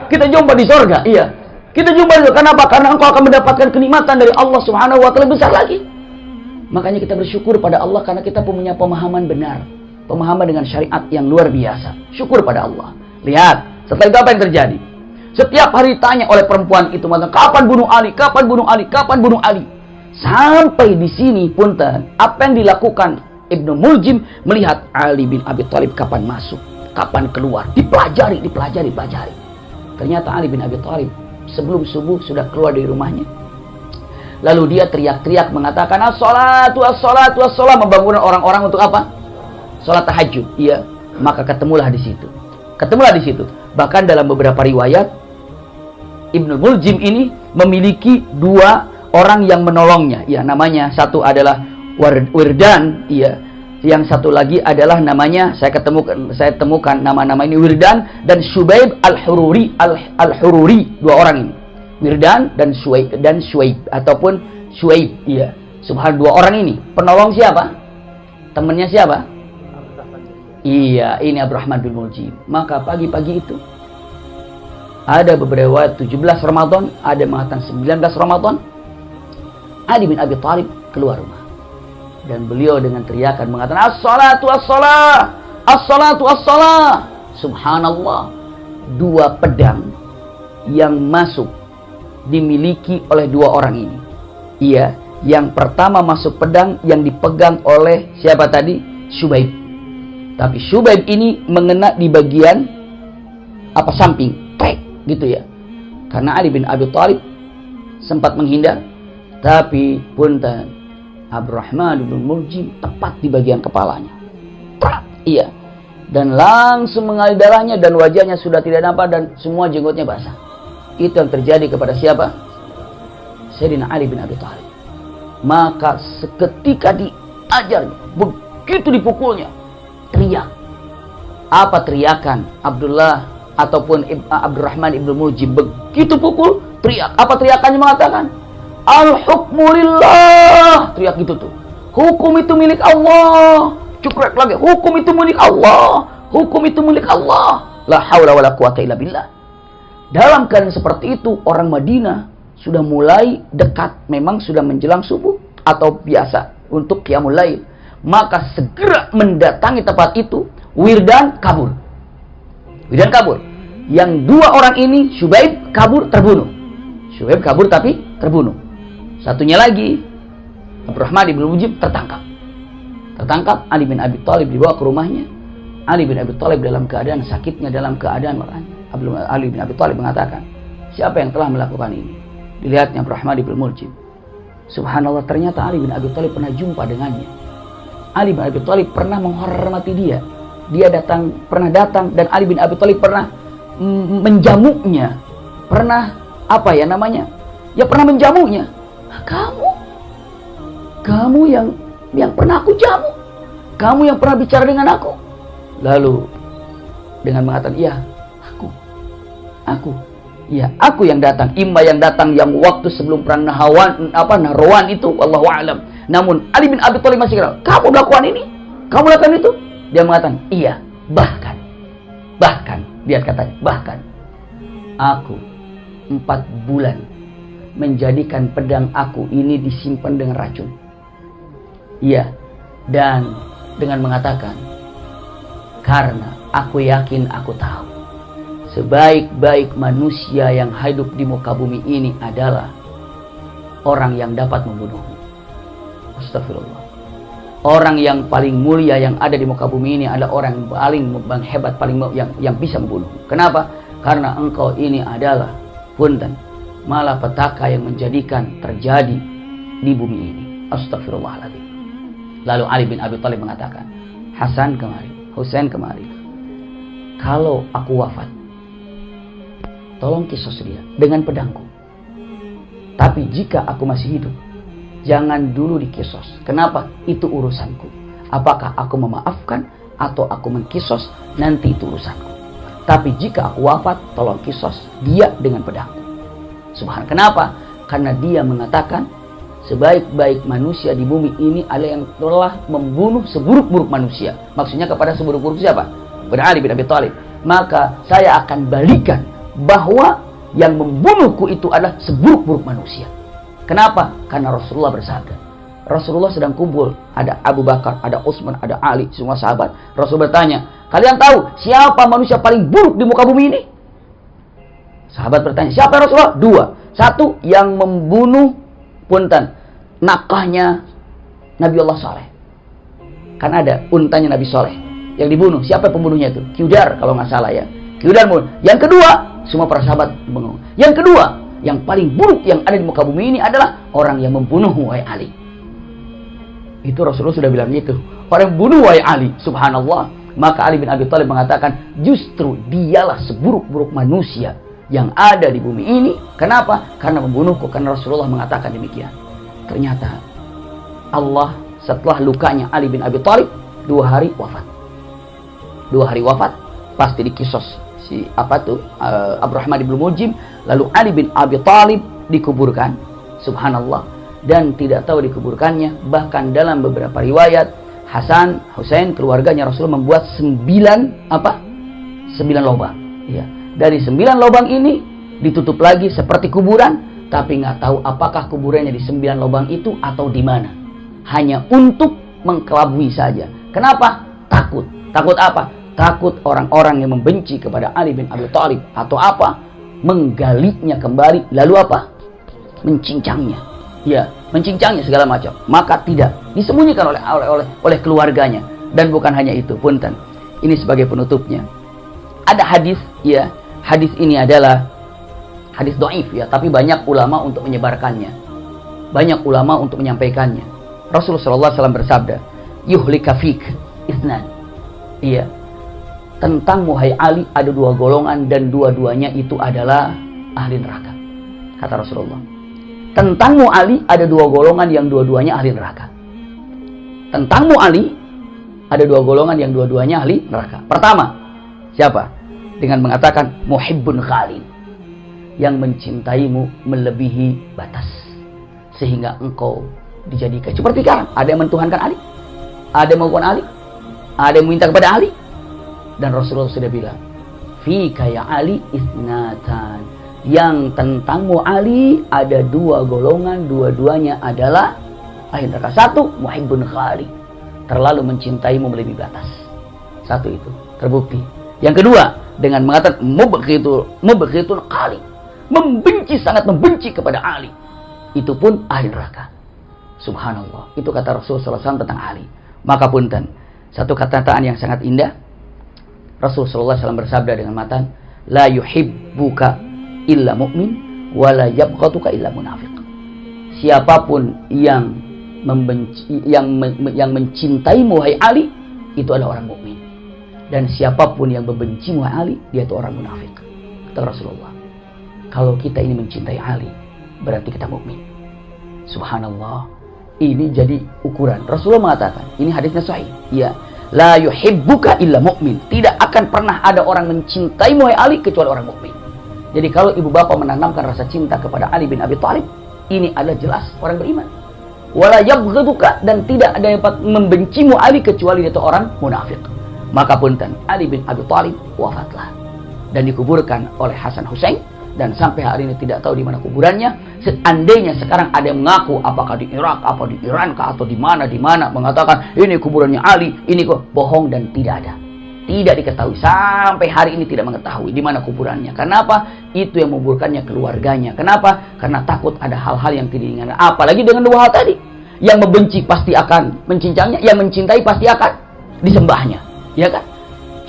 A: Kita jumpa di sorga, iya. Kita jumpa di sorga. Kenapa? Karena engkau akan mendapatkan kenikmatan dari Allah Subhanahu wa Ta'ala besar lagi. Makanya kita bersyukur pada Allah karena kita punya pemahaman benar. Pemahaman dengan syariat yang luar biasa. Syukur pada Allah. Lihat, setelah itu apa yang terjadi? Setiap hari ditanya oleh perempuan itu, kapan bunuh Ali? Kapan bunuh Ali? Kapan bunuh Ali? Sampai di sini punten, apa yang dilakukan Ibnu Muljim melihat Ali bin Abi Thalib kapan masuk, kapan keluar, dipelajari. Ternyata Ali bin Abi Thalib sebelum subuh sudah keluar dari rumahnya. Lalu dia teriak-teriak mengatakan as-salatu as-salatu as-salat, membangunkan orang-orang untuk apa? Salat tahajud. Iya, maka ketemulah di situ. Bahkan dalam beberapa riwayat Ibnu Muljim ini memiliki dua orang yang menolongnya. Ya, namanya satu adalah Wirdan, iya. Yang satu lagi adalah namanya saya temukan nama-nama ini Wirdan dan Syubaib Al-Hururi, dua orang ini. Wirdan dan Syuaib ataupun Syuaib, iya. Subhanallah, dua orang ini penolong siapa? Temannya siapa? Iya, ini Abdurrahman bin Muljim. Maka pagi-pagi itu ada beberapa 17 Ramadan, ada mengatakan 19 Ramadan, Ali bin Abi Thalib keluar rumah. Dan beliau dengan teriakan mengatakan as-salatu as-salah, as-salatu as-salah. Subhanallah, dua pedang yang masuk dimiliki oleh dua orang ini. Iya, yang pertama masuk pedang yang dipegang oleh siapa tadi? Syubaib. Tapi Syubaib ini mengena di bagian apa samping, trek gitu ya. Karena Ali bin Abi Thalib sempat menghindar, tapi punten Abdurrahman bin Muljim tepat di bagian kepalanya. Iya. Dan langsung mengalir darahnya dan wajahnya sudah tidak nampak dan semua jenggotnya basah. Itu yang terjadi kepada siapa? Sayyidina Ali bin Abi Thalib. Maka seketika diajarnya, begitu dipukulnya, teriak. Apa teriakan Abdullah ataupun Abdurrahman ibnu Muljim? Begitu pukul, teriak. Apa teriakannya mengatakan? Al-hukmu lillah. Teriak gitu tuh. Hukum itu milik Allah. Cukrek lagi. Hukum itu milik Allah. Hukum itu milik Allah. La haula wala quwata illa billah. Dalam keadaan seperti itu, orang Madinah sudah mulai dekat. Memang sudah menjelang subuh atau biasa untuk qiyamul lail. Maka segera mendatangi tempat itu. Wirdan kabur. Yang dua orang ini, Syubaib kabur terbunuh. Syubaib kabur tapi terbunuh. Satunya lagi, Abdurrahman ibnu Muljim tertangkap. Ali bin Abi Thalib dibawa ke rumahnya. Ali bin Abi Thalib dalam keadaan sakitnya, dalam keadaan marahnya. Ali bin Abi Thalib mengatakan, siapa yang telah melakukan ini? Dilihatnya Abdurrahman ibnu Muljim. Subhanallah, ternyata Ali bin Abi Thalib pernah jumpa dengannya. Ali bin Abi Thalib pernah menghormati dia. Dia pernah datang dan Ali bin Abi Thalib pernah menjamuknya. Pernah pernah menjamuknya. Kamu yang pernah aku jamu, kamu yang pernah bicara dengan aku. Lalu dengan mengatakan, iya, aku yang datang. Imma yang datang yang waktu sebelum perang Nahrawan itu, wallahu a'lam. Namun Ali bin Abi Thalib masih kira, kamu melakukan ini, kamu lakukan itu. Dia mengatakan, iya, bahkan dia katanya, bahkan aku 4 bulan menjadikan pedang aku ini disimpan dengan racun. Iya, dan dengan mengatakan, karena aku yakin, aku tahu sebaik-baik manusia yang hidup di muka bumi ini adalah orang yang dapat membunuhmu. Astagfirullah. Orang yang paling mulia yang ada di muka bumi ini adalah orang yang paling hebat, yang bisa membunuh. Kenapa? Karena engkau ini adalah punten malapetaka yang menjadikan terjadi di bumi ini. Astagfirullahaladzim. Lalu Ali bin Abi Thalib mengatakan, Hasan kemari, Husain kemari. kalau aku wafat, tolong kisos dia dengan pedangku. Tapi jika aku masih hidup, jangan dulu dikisos. Kenapa? Itu urusanku. Apakah aku memaafkan atau aku mengkisos, nanti itu urusanku. Tapi jika aku wafat, tolong kisos dia dengan pedangku. Subhanallah. Kenapa? Karena dia mengatakan sebaik-baik manusia di bumi ini adalah yang telah membunuh seburuk-buruk manusia. Maksudnya kepada seburuk-buruk siapa? Kepada Ali bin Abi Thalib. Maka saya akan balikan bahwa yang membunuhku itu adalah seburuk-buruk manusia. Kenapa? Karena Rasulullah bersabda. Rasulullah sedang kumpul, ada Abu Bakar, ada Utsman, ada Ali, semua sahabat. Rasul bertanya, kalian tahu siapa manusia paling buruk di muka bumi ini? Sahabat bertanya, siapa Rasulullah? Dua. Satu, yang membunuh nakahnya Nabi Allah Saleh. Kan ada untanya Nabi Saleh yang dibunuh. Siapa pembunuhnya itu? Qudar kalau nggak salah ya. Qudar bunuh. Yang kedua, semua para sahabat bunuh. Yang kedua, yang paling buruk yang ada di muka bumi ini adalah orang yang membunuh wahai Ali. Itu Rasulullah sudah bilang gitu. Orang yang bunuh wahai Ali. Subhanallah. Maka Ali bin Abi Thalib mengatakan, justru dialah seburuk-buruk manusia yang ada di bumi ini. Kenapa? Karena membunuhku. Karena Rasulullah mengatakan demikian. Ternyata Allah setelah lukanya Ali bin Abi Thalib 2 hari wafat. 2 hari wafat. Pasti dikisos si Abdurrahman bin Muljim. Lalu Ali bin Abi Thalib dikuburkan. Subhanallah. Dan tidak tahu dikuburkannya. Bahkan dalam beberapa riwayat, Hasan, Husain, keluarganya Rasulullah membuat 9 lubang. Ya. Dari 9 lubang ini ditutup lagi seperti kuburan, tapi nggak tahu apakah kuburannya di 9 lubang itu atau di mana. Hanya untuk mengkelabui saja. Kenapa? Takut. Takut apa? Takut orang-orang yang membenci kepada Ali bin Abi Thalib atau apa? Menggalinya kembali, lalu apa? Mencincangnya. Ya, mencincangnya segala macam. Maka tidak disembunyikan oleh keluarganya. Dan bukan hanya itu, punten. Ini sebagai penutupnya. Ada hadis, ya. Hadis ini adalah hadis dhaif ya, tapi banyak ulama untuk menyebarkannya. Banyak ulama untuk menyampaikannya. Rasulullah SAW bersabda, "Yuhlika fik isnan." Iya. Tentang wahai Ali ada 2 golongan dan dua-duanya itu adalah ahli neraka. Kata Rasulullah. Tentangmu Ali ada 2 golongan yang dua-duanya ahli neraka. Tentangmu Ali ada 2 golongan yang dua-duanya ahli neraka. Pertama, siapa? Dengan mengatakan muhibbun khalin, yang mencintaimu melebihi batas sehingga engkau dijadikan seperti sekarang. Ada yang mentuhankan Ali, ada yang menguatkan Ali, ada yang meminta kepada Ali. Dan Rasulullah sudah bilang, fika ya Ali isnatan, yang tentangmu Ali ada 2 golongan, dua-duanya adalah ahli neraka. Satu, muhibbun khalin, terlalu mencintaimu melebihi batas. Satu itu terbukti. Yang kedua, dengan mengatakan mubghidun Ali, membenci, sangat membenci kepada Ali, itu pun ahli neraka. Subhanallah. Itu kata Rasulullah SAW tentang Ali. Maka punten, satu kata-kataan yang sangat indah. Rasulullah SAW bersabda dengan matan, la yuhibbuka illa mu'min wa la yabghatuka illa munafiq. Siapapun yang membenci, yang mencintaimu wahai Ali, itu adalah orang mukmin. Dan siapapun yang membencimu Ali, dia itu orang munafik. Kata Rasulullah. Kalau kita ini mencintai Ali, berarti kita mukmin. Subhanallah. Ini jadi ukuran. Rasulullah mengatakan, ini hadisnya sahih. Ya, la yuhibbuka illa mu'min. Tidak akan pernah ada orang mencintaimu wahai Ali kecuali orang mukmin. Jadi kalau ibu bapak menanamkan rasa cinta kepada Ali bin Abi Thalib, ini adalah jelas orang beriman. Wala yabghaduka, dan tidak ada yang membencimu Ali kecuali dia itu orang munafik. Maka punten, Ali bin Abi Thalib wafatlah dan dikuburkan oleh Hasan Husain, dan sampai hari ini tidak tahu di mana kuburannya. Seandainya sekarang ada yang mengaku apakah di Irak, apa di Iran kah, atau di mana mengatakan ini kuburannya Ali, ini kok bohong dan tidak ada. Tidak diketahui, sampai hari ini tidak mengetahui di mana kuburannya. Kenapa? Itu yang menguburkannya keluarganya. Kenapa? Karena takut ada hal-hal yang tidak diinginkan. Apalagi dengan 2 hal tadi. Yang membenci pasti akan mencincangnya, yang mencintai pasti akan disembahnya. Ya kan?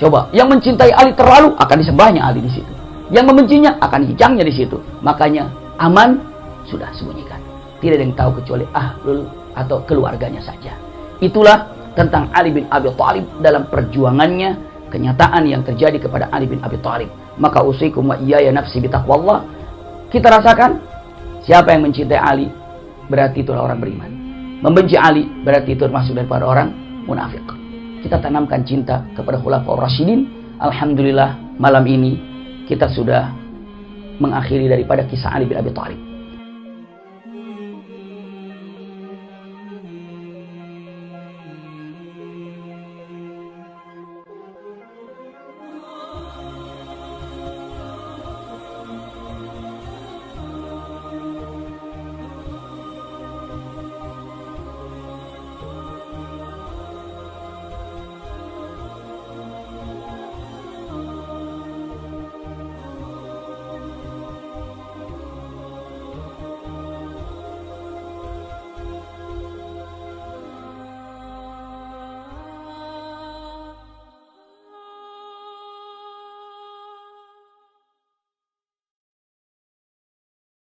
A: Coba, yang mencintai Ali terlalu akan disembahnya Ali di situ. Yang membencinya akan dicincangnya di situ. Makanya aman sudah sembunyikan. Tidak ada yang tahu kecuali ahlul atau keluarganya saja. Itulah tentang Ali bin Abi Thalib dalam perjuangannya kenyataan yang terjadi kepada Ali bin Abi Thalib. Maka usikum wa iyaya nafsi bitaqwallah. Kita rasakan siapa yang mencintai Ali berarti itulah orang beriman. Membenci Ali berarti itu termasuk daripada orang munafik. Kita tanamkan cinta kepada Khulafaur Rasyidin. Alhamdulillah malam ini kita sudah mengakhiri daripada kisah Ali bin Abi Thalib.